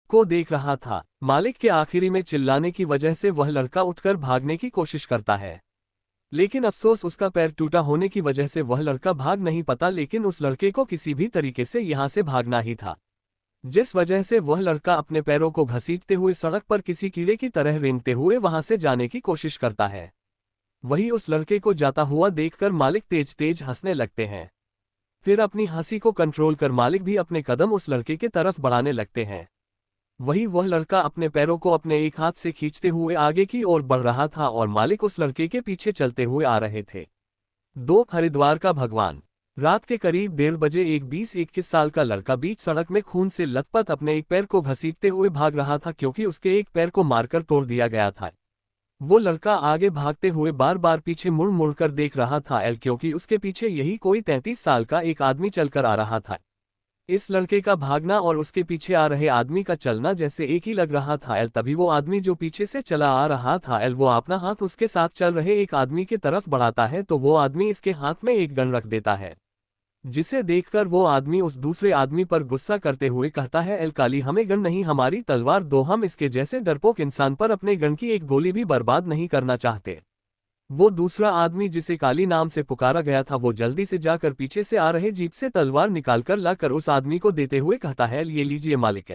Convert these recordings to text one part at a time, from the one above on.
को देख रहा था। मालिक के आखिरी में चिल्लाने की वजह से वह लड़का उठकर भागने की कोशिश करता है, लेकिन अफसोस उसका पैर टूटा होने की वजह से वह लड़का भाग नहीं पाता। लेकिन उस लड़के को किसी भी तरीके से यहाँ से भागना ही था, जिस वजह से वह लड़का अपने पैरों को घसीटते हुए सड़क पर किसी कीड़े की तरह रेंगते हुए वहां से जाने की कोशिश करता है। वही उस लड़के को जाता हुआ देखकर मालिक तेज तेज हंसने लगते हैं। फिर अपनी हंसी को कंट्रोल कर मालिक भी अपने कदम उस लड़के की तरफ बढ़ाने लगते हैं। वही वह लड़का अपने पैरों को अपने एक हाथ से खींचते हुए आगे की ओर बढ़ रहा था और मालिक उस लड़के के पीछे चलते हुए आ रहे थे। हरिद्वार का भगवान। रात के करीब 1:30 बजे एक 20-21 साल का लड़का बीच सड़क में खून से लथपथ अपने एक पैर को घसीटते हुए भाग रहा था, क्योंकि उसके एक पैर को मारकर तोड़ दिया गया था। वो लड़का आगे भागते हुए बार बार पीछे मुड़ मुड़ कर देख रहा था, क्योंकि उसके पीछे यही कोई 33 साल का एक आदमी चलकर आ रहा था। इस लड़के का भागना और उसके पीछे आ रहे आदमी का चलना जैसे एक ही लग रहा था। तभी वो आदमी जो पीछे से चला आ रहा था, वो अपना हाथ उसके साथ चल रहे एक आदमी की तरफ बढ़ाता है, तो वो आदमी इसके हाथ में एक गन रख देता है, जिसे देखकर वो आदमी उस दूसरे आदमी पर गुस्सा करते हुए कहता है, काली हमें गन नहीं हमारी तलवार दो, हम इसके जैसे डरपोक इंसान पर अपने गन की एक गोली भी बर्बाद नहीं करना चाहते। वो दूसरा आदमी जिसे काली नाम से पुकारा गया था, वो जल्दी से जाकर पीछे से आ रहे जीप से तलवार निकालकर लाकर उस आदमी को देते हुए कहता है, ये लीजिए मालिक।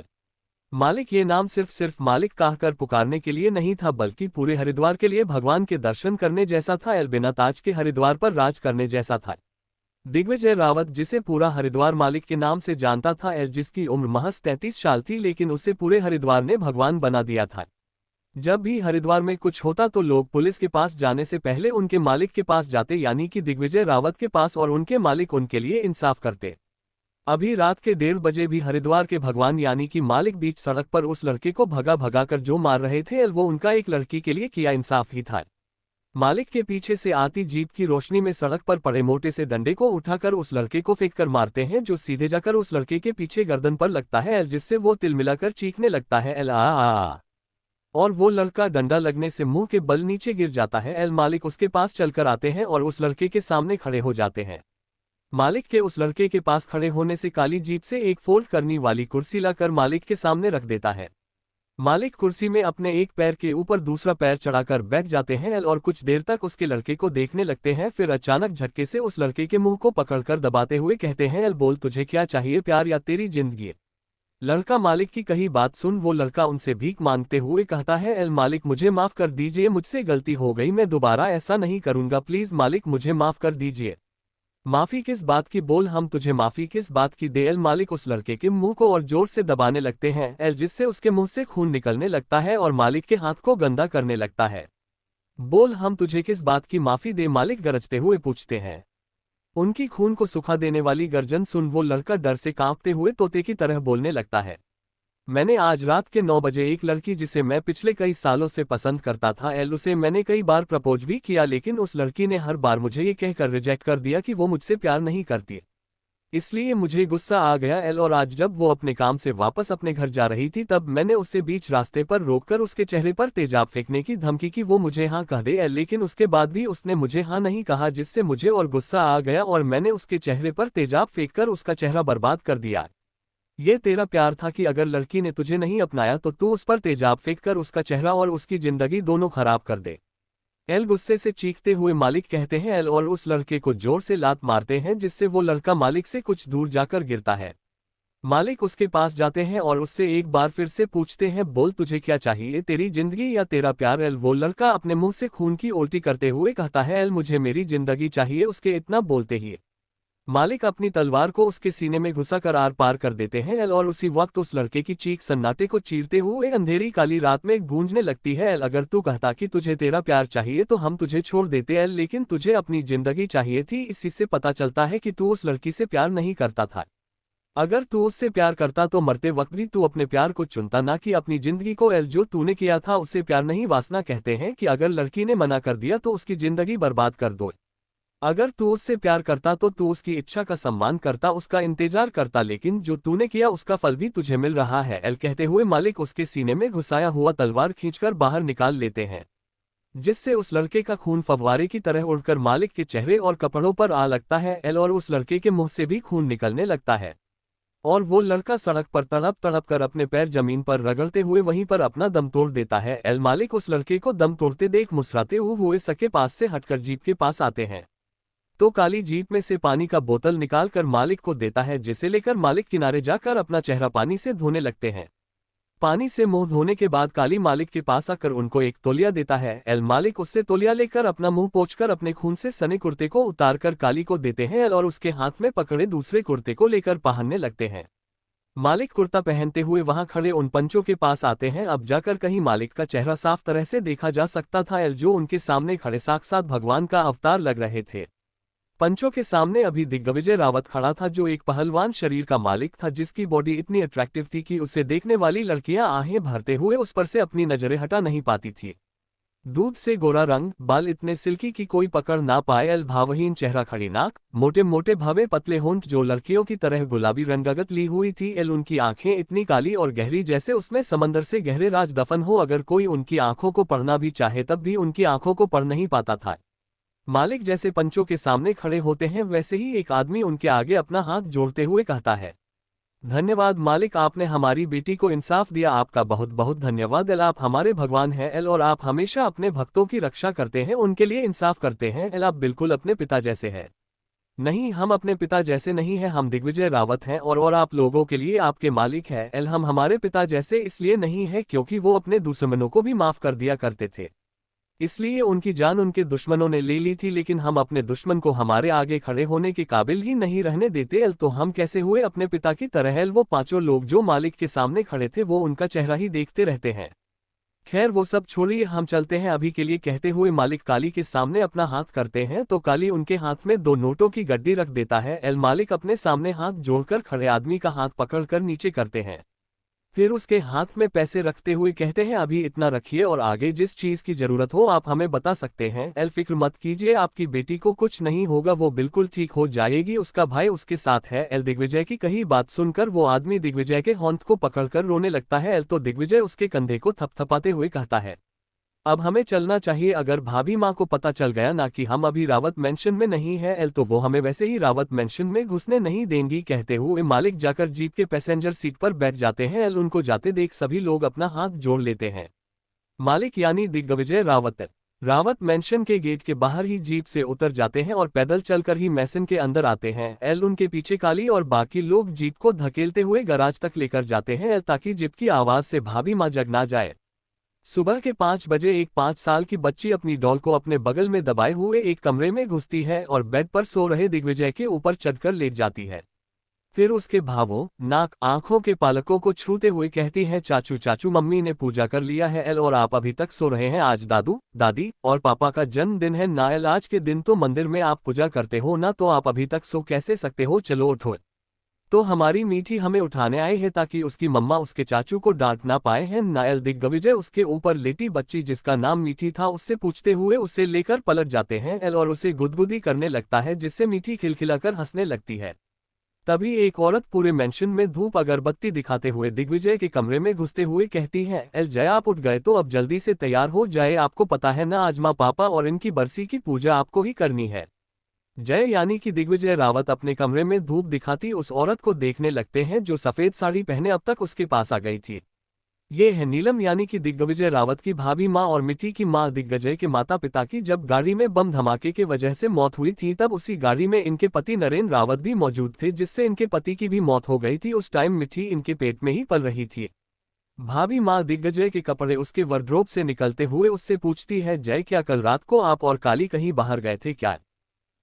मालिक ये नाम सिर्फ मालिक कहकर पुकारने के लिए नहीं था, बल्कि पूरे हरिद्वार के लिए भगवान के दर्शन करने जैसा था। बिना ताज के हरिद्वार पर राज करने जैसा था। दिग्विजय रावत, जिसे पूरा हरिद्वार मालिक के नाम से जानता था, जिसकी उम्र महज 33 साल थी, लेकिन उसे पूरे हरिद्वार ने भगवान बना दिया था। जब भी हरिद्वार में कुछ होता तो लोग पुलिस के पास जाने से पहले उनके मालिक के पास जाते, यानी कि दिग्विजय रावत के पास, और उनके मालिक उनके लिए इंसाफ करते। अभी रात के 1:30 बजे भी हरिद्वार के भगवान यानी कि मालिक बीच सड़क पर उस लड़के को भगा भगा कर जो मार रहे थे, वो उनका एक लड़की के लिए किया इंसाफ ही था। मालिक के पीछे से आती जीप की रोशनी में सड़क पर पड़े मोटे से डंडे को उठाकर उस लड़के को फेंक कर मारते हैं, जो सीधे जाकर उस लड़के के पीछे गर्दन पर लगता है, जिससे वो तिलमिलाकर चीखने लगता है, और वो लड़का डंडा लगने से मुंह के बल नीचे गिर जाता है। मालिक उसके पास चलकर आते हैं और उस लड़के के सामने खड़े हो जाते हैं। मालिक के उस लड़के के पास खड़े होने से काली जीप से एक फोल्ड करने वाली कुर्सी लाकर मालिक के सामने रख देता है। मालिक कुर्सी में अपने एक पैर के ऊपर दूसरा पैर चढ़ाकर बैठ जाते हैं और कुछ देर तक उसके लड़के को देखने लगते हैं। फिर अचानक झटके से उस लड़के के मुंह को पकड़कर दबाते हुए कहते हैं, बोल तुझे क्या चाहिए, प्यार या तेरी जिंदगी। लड़का मालिक की कही बात सुन वो लड़का उनसे भीख मांगते हुए कहता है, मालिक मुझे माफ कर दीजिए, मुझसे गलती हो गई, मैं दोबारा ऐसा नहीं करूंगा, प्लीज मालिक मुझे माफ कर दीजिए। माफी किस बात की, बोल हम तुझे माफी किस बात की दे। मालिक उस लड़के के मुंह को और जोर से दबाने लगते हैं, जिससे उसके मुंह से खून निकलने लगता है और मालिक के हाथ को गंदा करने लगता है। बोल हम तुझे किस बात की माफी दे, मालिक गरजते हुए पूछते हैं। उनकी खून को सुखा देने वाली गर्जन सुन वो लड़का डर से कांपते हुए तोते की तरह बोलने लगता है, मैंने आज रात के 9 बजे एक लड़की जिसे मैं पिछले कई सालों से पसंद करता था, उसे मैंने कई बार प्रपोज भी किया, लेकिन उस लड़की ने हर बार मुझे ये कहकर रिजेक्ट कर दिया कि वो मुझसे प्यार नहीं करती। इसलिए मुझे गुस्सा आ गया, और आज जब वो अपने काम से वापस अपने घर जा रही थी, तब मैंने उसे बीच रास्ते पर रोककर उसके चेहरे पर तेजाब फेंकने की धमकी की, वो मुझे हाँ कह दे, लेकिन उसके बाद भी उसने मुझे हाँ नहीं कहा, जिससे मुझे और गुस्सा आ गया और मैंने उसके चेहरे पर तेजाब फेंककर उसका चेहरा बर्बाद कर दिया। ये तेरा प्यार था कि अगर लड़की ने तुझे नहीं अपनाया तो तू उस पर तेजाब फेंककर उसका चेहरा और उसकी जिंदगी दोनों खराब कर दे। गुस्से से चीखते हुए मालिक कहते हैं, और उस लड़के को जोर से लात मारते हैं, जिससे वो लड़का मालिक से कुछ दूर जाकर गिरता है। मालिक उसके पास जाते हैं और उससे एक बार फिर से पूछते हैं, बोल तुझे क्या चाहिए, तेरी जिंदगी या तेरा प्यार। वो लड़का अपने मुंह से खून की उल्टी करते हुए कहता है, मुझे मेरी जिंदगी चाहिए। उसके इतना बोलते ही मालिक अपनी तलवार को उसके सीने में घुसाकर आर पार कर देते हैं, और उसी वक्त उस लड़के की चीख सन्नाटे को चीरते हुए अंधेरी काली रात में गूंजने लगती है, अगर तू कहता कि तुझे तेरा प्यार चाहिए तो हम तुझे छोड़ देते, लेकिन तुझे अपनी जिंदगी चाहिए थी। इसी से पता चलता है कि तू उस लड़की से प्यार नहीं करता था। अगर तू उससे प्यार करता तो मरते वक्त भी तू अपने प्यार को चुनता, ना कि अपनी जिंदगी को। जो तूने किया था उसे प्यार नहीं वासना कहते हैं कि अगर लड़की ने मना कर दिया तो उसकी जिंदगी बर्बाद कर दो। अगर तू उससे प्यार करता तो तू उसकी इच्छा का सम्मान करता, उसका इंतजार करता, लेकिन जो तूने किया उसका फल भी तुझे मिल रहा है। कहते हुए मालिक उसके सीने में घुसाया हुआ तलवार खींचकर बाहर निकाल लेते हैं, जिससे उस लड़के का खून फव्वारे की तरह उड़कर मालिक के चेहरे और कपड़ों पर आ लगता है, और उस लड़के के मुंह से भी खून निकलने लगता है। और वो लड़का सड़क पर तड़प तड़प कर अपने पैर जमीन पर रगड़ते हुए वहीं पर अपना दम तोड़ देता है। एल मालिक उस लड़के को दम तोड़ते देख मुस्कुराते हुए सके पास से हटकर जीप के पास आते हैं। तो काली जीप में से पानी का बोतल निकाल कर मालिक को देता है, जिसे लेकर मालिक किनारे जाकर अपना चेहरा पानी से धोने लगते हैं। पानी से मुंह धोने के बाद काली मालिक के पास आकर उनको एक तौलिया देता है। एल मालिक उससे तौलिया लेकर अपना मुंह पोंछकर अपने खून से सने कुर्ते को उतारकर काली को देते हैं और उसके हाथ में पकड़े दूसरे कुर्ते को लेकर पहनने लगते हैं। मालिक कुर्ता पहनते हुए वहां खड़े उन पंचों के पास आते हैं। अब जाकर कहीं मालिक का चेहरा साफ तरह से देखा जा सकता था, एल जो उनके सामने खड़े साक्षात भगवान का अवतार लग रहे थे। पंचों के सामने अभी दिग्विजय रावत खड़ा था, जो एक पहलवान शरीर का मालिक था, जिसकी बॉडी इतनी अट्रैक्टिव थी कि उसे देखने वाली लड़कियां आहें भरते हुए उस पर से अपनी नजरें हटा नहीं पाती थी। दूध से गोरा रंग, बाल इतने सिल्की कि कोई पकड़ ना पाए, एल भावहीन चेहरा, खड़ी नाक, मोटे मोटे भावे पतले होंठ जो लड़कियों की तरह गुलाबी रंगगत ली हुई थी। एल उनकी आंखें इतनी काली और गहरी जैसे उसमें समंदर से गहरे राज दफन हो। अगर कोई उनकी आंखों को पढ़ना भी चाहे तब भी उनकी आंखों को पढ़ नहीं पाता था। मालिक जैसे पंचों के सामने खड़े होते हैं वैसे ही एक आदमी उनके आगे अपना हाथ जोड़ते हुए कहता है, धन्यवाद मालिक, आपने हमारी बेटी को इंसाफ दिया, आपका बहुत बहुत धन्यवाद। एल आप हमारे भगवान हैं एल, और आप हमेशा अपने भक्तों की रक्षा करते हैं, उनके लिए इंसाफ करते हैं एल, आप बिल्कुल अपने पिता जैसे हैं। नहीं, हम अपने पिता जैसे नहीं हैं, हम दिग्विजय रावत हैं और आप लोगों के लिए आपके मालिक हैं एल। हम हमारे पिता जैसे इसलिए नहीं है क्योंकि वो अपने दुश्मनों को भी माफ कर दिया करते थे, इसलिए उनकी जान उनके दुश्मनों ने ले ली थी, लेकिन हम अपने दुश्मन को हमारे आगे खड़े होने के काबिल ही नहीं रहने देते एल। तो हम कैसे हुए अपने पिता की तरह एल? वो पांचों लोग जो मालिक के सामने खड़े थे वो उनका चेहरा ही देखते रहते हैं। खैर वो सब छोड़िए, हम चलते हैं अभी के लिए, कहते हुए मालिक काली के सामने अपना हाथ करते हैं तो काली उनके हाथ में 2 नोटों की गड्डी रख देता है। एल मालिक अपने सामने हाथ जोड़कर खड़े आदमी का हाथ पकड़कर नीचे करते हैं, फिर उसके हाथ में पैसे रखते हुए कहते हैं, अभी इतना रखिए और आगे जिस चीज की जरूरत हो आप हमें बता सकते हैं। एल फिक्र मत कीजिए, आपकी बेटी को कुछ नहीं होगा, वो बिल्कुल ठीक हो जाएगी, उसका भाई उसके साथ है। एल दिग्विजय की कही बात सुनकर वो आदमी दिग्विजय के होंठ को पकड़कर रोने लगता है। एल तो दिग्विजय उसके कंधे को थपथपाते हुए कहता है, अब हमें चलना चाहिए, अगर भाभी माँ को पता चल गया ना कि हम अभी रावत मेंशन में नहीं है एल तो वो हमें वैसे ही रावत मेंशन में घुसने नहीं देंगी। कहते हुए मालिक जाकर जीप के पैसेंजर सीट पर बैठ जाते हैं। एल उनको जाते देख सभी लोग अपना हाथ जोड़ लेते हैं। मालिक यानी दिग्विजय रावत मेंशन के गेट के बाहर ही जीप से उतर जाते हैं और पैदल चलकर ही मैसन के अंदर आते हैं। एल उनके पीछे काली और बाकी लोग जीप को धकेलते हुए गराज तक लेकर जाते हैं एल, ताकि जीप की आवाज से भाभी माँ जग ना जाए। सुबह के 5 बजे एक 5 साल की बच्ची अपनी डॉल को अपने बगल में दबाए हुए एक कमरे में घुसती है और बेड पर सो रहे दिग्विजय के ऊपर चढ़कर लेट जाती है। फिर उसके भावों, नाक, आंखों के पालकों को छूते हुए कहती है, चाचू चाचू मम्मी ने पूजा कर लिया है एल और आप अभी तक सो रहे हैं, आज दादू दादी और पापा का जन्मदिन है ना एल, आज के दिन तो मंदिर में आप पूजा करते हो ना, तो आप अभी तक सो कैसे सकते हो, चलो उठो। तो हमारी मीठी हमें उठाने आई है ताकि उसकी मम्मा उसके चाचू को डांट ना पाए हैं। नायल दिग्विजय उसके ऊपर लेटी बच्ची जिसका नाम मीठी था उससे पूछते हुए उसे लेकर पलट जाते हैं एल और उसे गुदगुदी करने लगता है, जिससे मीठी खिलखिलाकर हंसने लगती है। तभी एक औरत पूरे मेंशन में धूप अगरबत्ती दिखाते हुए दिग्विजय के कमरे में घुसते हुए कहती है, एल जय आप उठ गए तो अब जल्दी से तैयार हो जाए, आपको पता है ना आज माँ पापा और इनकी बरसी की पूजा आपको ही करनी है। जय यानी कि दिग्विजय रावत अपने कमरे में धूप दिखाती उस औरत को देखने लगते हैं जो सफेद साड़ी पहने अब तक उसके पास आ गई थी। ये है नीलम यानी कि दिग्विजय रावत की भाभी माँ और मिट्टी की माँ दिग्विजय के माता पिता की जब गाड़ी में बम धमाके की वजह से मौत हुई थी तब उसी गाड़ी में इनके पति नरेंद्र रावत भी मौजूद थे, जिससे इनके पति की भी मौत हो गई थी। उस टाइम मिट्टी इनके पेट में ही पल रही थी। भाभी माँ दिग्विजय के कपड़े उसके वार्डरोब से निकलते हुए उससे पूछती है, जय क्या कल रात को आप और काली कहीं बाहर गए थे क्या?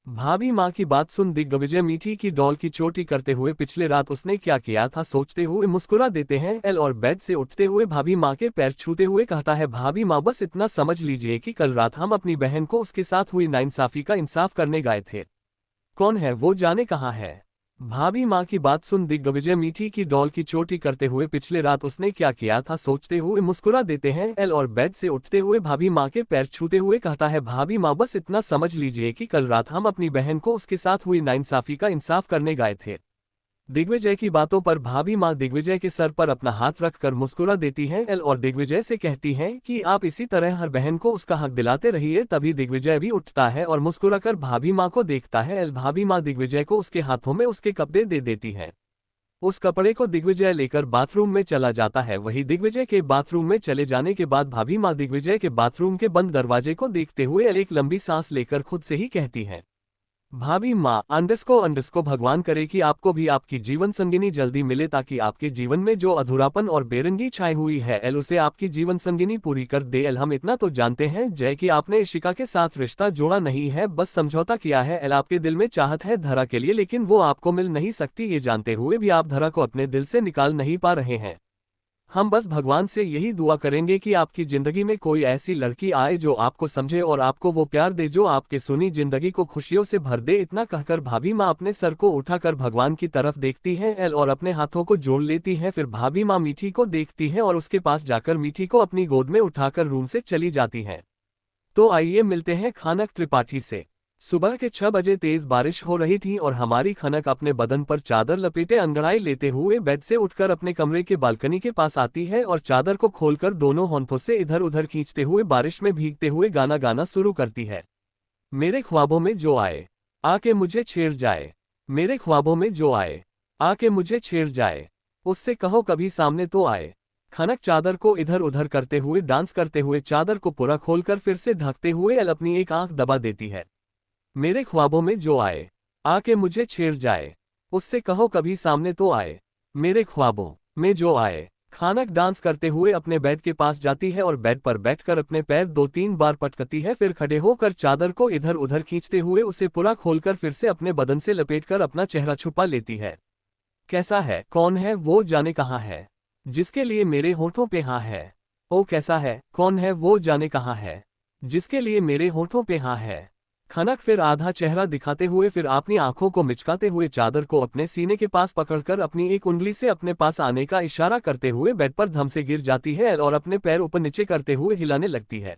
भाभी माँ की बात सुन दिग्विजय मीठी की डॉल की चोटी करते हुए पिछले रात उसने क्या किया था सोचते हुए मुस्कुरा देते हैं एल और बेड से उठते हुए भाभी माँ के पैर छूते हुए कहता है, भाभी माँ बस इतना समझ लीजिए कि कल रात हम अपनी बहन को उसके साथ हुई नाइंसाफी का इंसाफ करने गए थे। कौन है वो, जाने कहाँ है? भाभी माँ की बात सुन दिग्विजय मीठी की डॉल की चोटी करते हुए पिछले रात उसने क्या किया था सोचते हुए मुस्कुरा देते हैं एल और बेड से उठते हुए भाभी माँ के पैर छूते हुए कहता है, भाभी माँ बस इतना समझ लीजिए कि कल रात हम अपनी बहन को उसके साथ हुई नाइंसाफी का इंसाफ करने गए थे। दिग्विजय की बातों पर भाभी माँ दिग्विजय के सर पर अपना हाथ रखकर मुस्कुरा देती हैं एल और दिग्विजय से कहती हैं कि आप इसी तरह हर बहन को उसका हक दिलाते रहिए। तभी दिग्विजय भी उठता है और मुस्कुराकर भाभी माँ को देखता है एल भाभी माँ दिग्विजय को उसके हाथों में उसके कपड़े दे देती है। उस कपड़े को दिग्विजय लेकर बाथरूम में चला जाता है। वही दिग्विजय के बाथरूम में चले जाने के बाद भाभी माँ दिग्विजय के बाथरूम के बंद दरवाजे को देखते हुए एक लंबी सांस लेकर खुद से ही कहती है, भाभी माँ अंडरस्को भगवान करे कि आपको भी आपकी जीवन संगिनी जल्दी मिले, ताकि आपके जीवन में जो अधूरापन और बेरंगी छाई हुई है उसे आपकी जीवन संगिनी पूरी कर दे। हम इतना तो जानते हैं जय कि आपने इशिका के साथ रिश्ता जोड़ा नहीं है, बस समझौता किया है। आपके दिल में चाहत है धरा के लिए, लेकिन वो आपको मिल नहीं सकती। ये जानते हुए भी आप धरा को अपने दिल से निकाल नहीं पा रहे हैं। हम बस भगवान से यही दुआ करेंगे कि आपकी जिंदगी में कोई ऐसी लड़की आए जो आपको समझे और आपको वो प्यार दे जो आपके सुनी जिंदगी को खुशियों से भर दे। इतना कहकर भाभी माँ अपने सर को उठाकर भगवान की तरफ देखती है और अपने हाथों को जोड़ लेती है। फिर भाभी माँ मीठी को देखती है और उसके पास जाकर मीठी को अपनी गोद में उठाकर रूम से चली जाती है। तो आइए मिलते हैं खनक त्रिपाठी से। सुबह के 6 बजे तेज बारिश हो रही थी और हमारी खनक अपने बदन पर चादर लपेटे अंगड़ाई लेते हुए बेड से उठकर अपने कमरे के बालकनी के पास आती है और चादर को खोलकर दोनों हाथों से इधर उधर खींचते हुए बारिश में भीगते हुए गाना गाना शुरू करती है। मेरे ख्वाबों में जो आए आके मुझे छेड़ जाए, मेरे ख्वाबों में जो आए आके मुझे छेड़ जाए, उससे कहो कभी सामने तो आए। खनक चादर को इधर उधर करते हुए डांस करते हुए चादर को पूरा खोलकर फिर से ढकते हुए अपनी एक आंख दबा देती है। मेरे ख्वाबों में जो आए आके मुझे छेड़ जाए, उससे कहो कभी सामने तो आए। मेरे ख्वाबों में जो आए। खनक डांस करते हुए अपने बेड के पास जाती है और बेड पर बैठकर अपने पैर 2-3 बार पटकती है। फिर खड़े होकर चादर को इधर उधर खींचते हुए उसे पूरा खोलकर फिर से अपने बदन से लपेटकर अपना चेहरा छुपा लेती है। कैसा है, कौन है वो, जाने कहाँ है, जिसके लिए मेरे होठों पे हाँ है। ओ कैसा है, कौन है वो, जाने कहाँ है, जिसके लिए मेरे होठों पे हाँ है। खनक फिर आधा चेहरा दिखाते हुए फिर अपनी आंखों को मिचकाते हुए चादर को अपने सीने के पास पकड़कर अपनी एक उंगली से अपने पास आने का इशारा करते हुए बेड पर धम से गिर जाती है और अपने पैर ऊपर नीचे करते हुए हिलाने लगती है।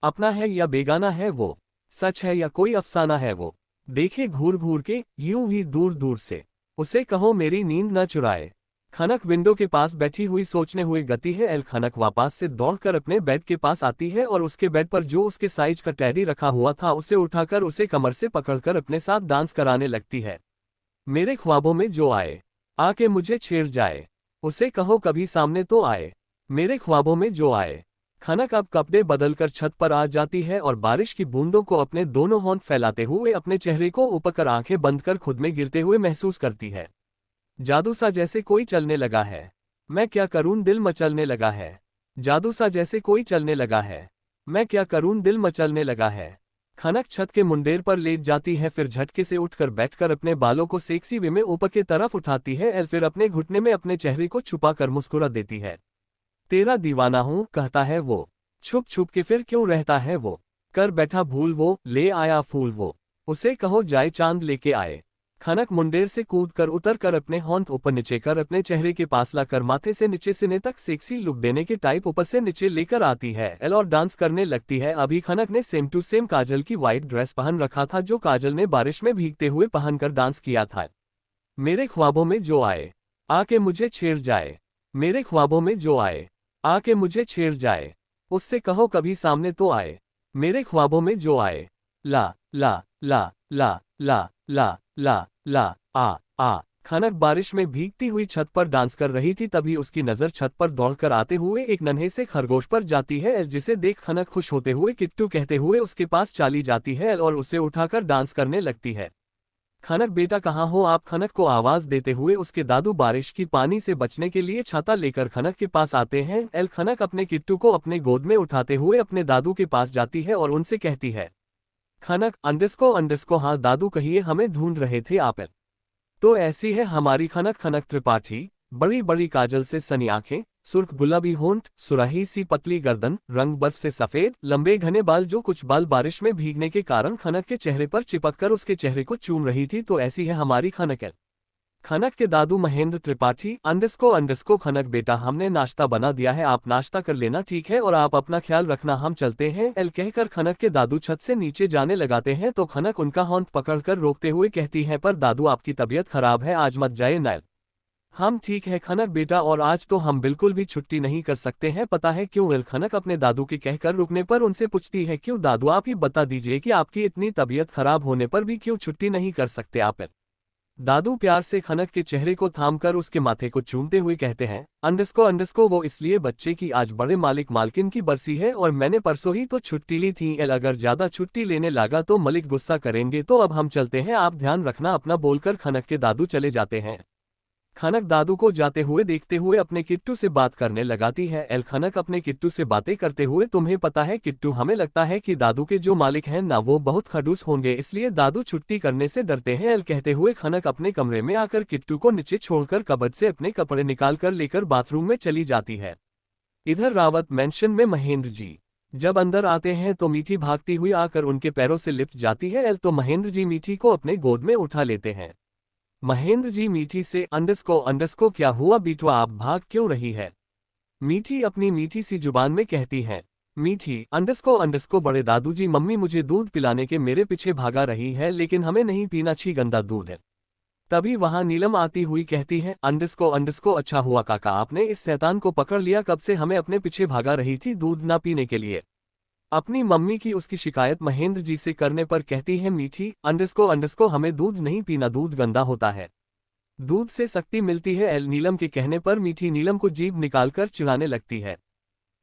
अपना है या बेगाना है वो, सच है या कोई अफसाना है वो, देखे घूर घूर के यूं ही दूर दूर से, उसे कहो मेरी नींद न चुराए। खनक विंडो के पास बैठी हुई सोचने हुए गती है। खनक वापस से दौड़कर अपने बेड के पास आती है और उसके बेड पर जो उसके साइज का टेडी रखा हुआ था उसे उठाकर उसे कमर से पकड़कर अपने साथ डांस कराने लगती है। मेरे ख्वाबों में जो आए आके मुझे छेड़ जाए, उसे कहो कभी सामने तो आए। मेरे ख्वाबों में जो आए। खनक अब कपड़े बदलकर छत पर आ जाती है और बारिश की बूंदों को अपने दोनों होंठ फैलाते हुए अपने चेहरे को ऊपर कर आंखें बंद कर खुद में गिरते हुए महसूस करती है। जादू सा जैसे कोई चलने लगा है, मैं क्या करूं दिल मचलने लगा है। जादू सा जैसे कोई चलने लगा है, मैं क्या करूं दिल मचलने लगा है। खनक छत के मुंडेर पर लेट जाती है, फिर झटके से उठकर बैठकर अपने बालों को सेक्सी वे में ऊपर की तरफ उठाती है। फिर अपने घुटने में अपने चेहरे को छुपाकर मुस्कुरा देती है। तेरा दीवाना हूं कहता है वो, छुप छुप के फिर क्यों रहता है वो, कर बैठा भूल वो, ले आया फूल वो, उसे कहो जाए चांद लेके आए। खनक मुंडेर से कूदकर उतर कर अपने होंठ ऊपर नीचे कर अपने चेहरे के पास लाकर माथे से नीचे सीने तक सेक्सी लुक देने के टाइप ऊपर से नीचे लेकर आती है और डांस करने लगती है। अभी खनक ने सेम टू सेम काजल की व्हाइट ड्रेस पहन रखा था जो काजल ने बारिश में भीगते हुए पहनकर डांस किया था। मेरे ख्वाबों में जो आए आके मुझे छेड़ जाए, मेरे ख्वाबों में जो आए आके मुझे छेड़ जाए, उससे कहो कभी सामने तो आए। मेरे ख्वाबों में जो आए। ला ला ला ला ला ला ला ला आ। खनक बारिश में भीगती हुई छत पर डांस कर रही थी, तभी उसकी नजर छत पर दौड़कर आते हुए एक नन्हे से खरगोश पर जाती है, जिसे देख खनक खुश होते हुए किट्टू कहते हुए उसके पास चली जाती है और उसे उठाकर डांस करने लगती है। खनक बेटा कहाँ हो आप, खनक को आवाज देते हुए उसके दादू बारिश की पानी से बचने के लिए छाता लेकर खनक के पास आते हैं। खनक अपने किट्टू को अपने गोद में उठाते हुए अपने दादू के पास जाती है और उनसे कहती है, खनक अंडरस्को हाँ दादू कहिए, हमें ढूंढ रहे थे आप। तो ऐसी है हमारी खनक। खनक त्रिपाठी, बड़ी बड़ी काजल से सनी आंखें, सुर्ख गुलाबी होंठ, सुराही सी पतली गर्दन, रंग बर्फ से सफेद, लंबे घने बाल जो कुछ बाल बारिश में भीगने के कारण खनक के चेहरे पर चिपककर उसके चेहरे को चूम रही थी। तो ऐसी है हमारी खनक। खनक के दादू महेंद्र त्रिपाठी अंडरस्को खनक बेटा हमने नाश्ता बना दिया है, आप नाश्ता कर लेना ठीक है, और आप अपना ख्याल रखना, हम चलते हैं। कहकर खनक के दादू छत से नीचे जाने लगाते हैं तो खनक उनका होंठ पकड़कर रोकते हुए कहती है, पर दादू आपकी तबीयत खराब है, आज मत जाए ना। हम ठीक है खनक बेटा, और आज तो हम बिल्कुल भी छुट्टी नहीं कर सकते हैं, पता है क्यों। खनक अपने दादू के कहकर रुकने पर उनसे पूछती है, क्यों दादू, आप ही बता दीजिए कि आपकी इतनी तबीयत खराब होने पर भी क्यों छुट्टी नहीं कर सकते आप। दादू प्यार से खनक के चेहरे को थामकर उसके माथे को चूमते हुए कहते हैं, अंडस्को वो इसलिए बच्चे की आज बड़े मालिक मालकिन की बरसी है और मैंने परसों ही तो छुट्टी ली थी। अगर ज्यादा छुट्टी लेने लगा तो मलिक गुस्सा करेंगे, तो अब हम चलते हैं, आप ध्यान रखना अपना, बोलकर खनक के दादू चले जाते हैं। खनक दादू को जाते हुए देखते हुए अपने किट्टू से बात करने लगाती है। खनक अपने किट्टू से बातें करते हुए, तुम्हें पता है किट्टू, हमें लगता है कि दादू के जो मालिक हैं ना वो बहुत खड़ूस होंगे, इसलिए दादू छुट्टी करने से डरते हैं। कहते हुए खनक अपने कमरे में आकर किट्टू को नीचे छोड़कर कबर्ड से अपने कपड़े निकालकर लेकर बाथरूम में चली जाती है। इधर रावत मैंशन में महेंद्र जी जब अंदर आते हैं तो मीठी भागती हुई आकर उनके पैरों से लिपट जाती है। तो महेंद्र जी मीठी को अपने गोद में उठा लेते हैं। महेंद्र जी मीठी से, अंडस्को क्या हुआ बेटवा, आप भाग क्यों रही है? मीठी अपनी मीठी सी जुबान में कहती है। मीठी, अंडस्को बड़े दादू जी, मम्मी मुझे दूध पिलाने के मेरे पीछे भागा रही है, लेकिन हमें नहीं पीना, छी गंदा दूध है। तभी वहां नीलम आती हुई कहती है, अंडस्को अच्छा हुआ काका, आपने इस शैतान को पकड़ लिया, कब से हमें अपने पीछे भागा रही थी दूध ना पीने के लिए। अपनी मम्मी की उसकी शिकायत महेंद्र जी से करने पर कहती है मीठी, अंडस्को हमें दूध नहीं पीना, दूध गंदा होता है, दूध से शक्ति मिलती है। नीलम के कहने पर मीठी नीलम को जीभ निकालकर चिढ़ाने लगती है।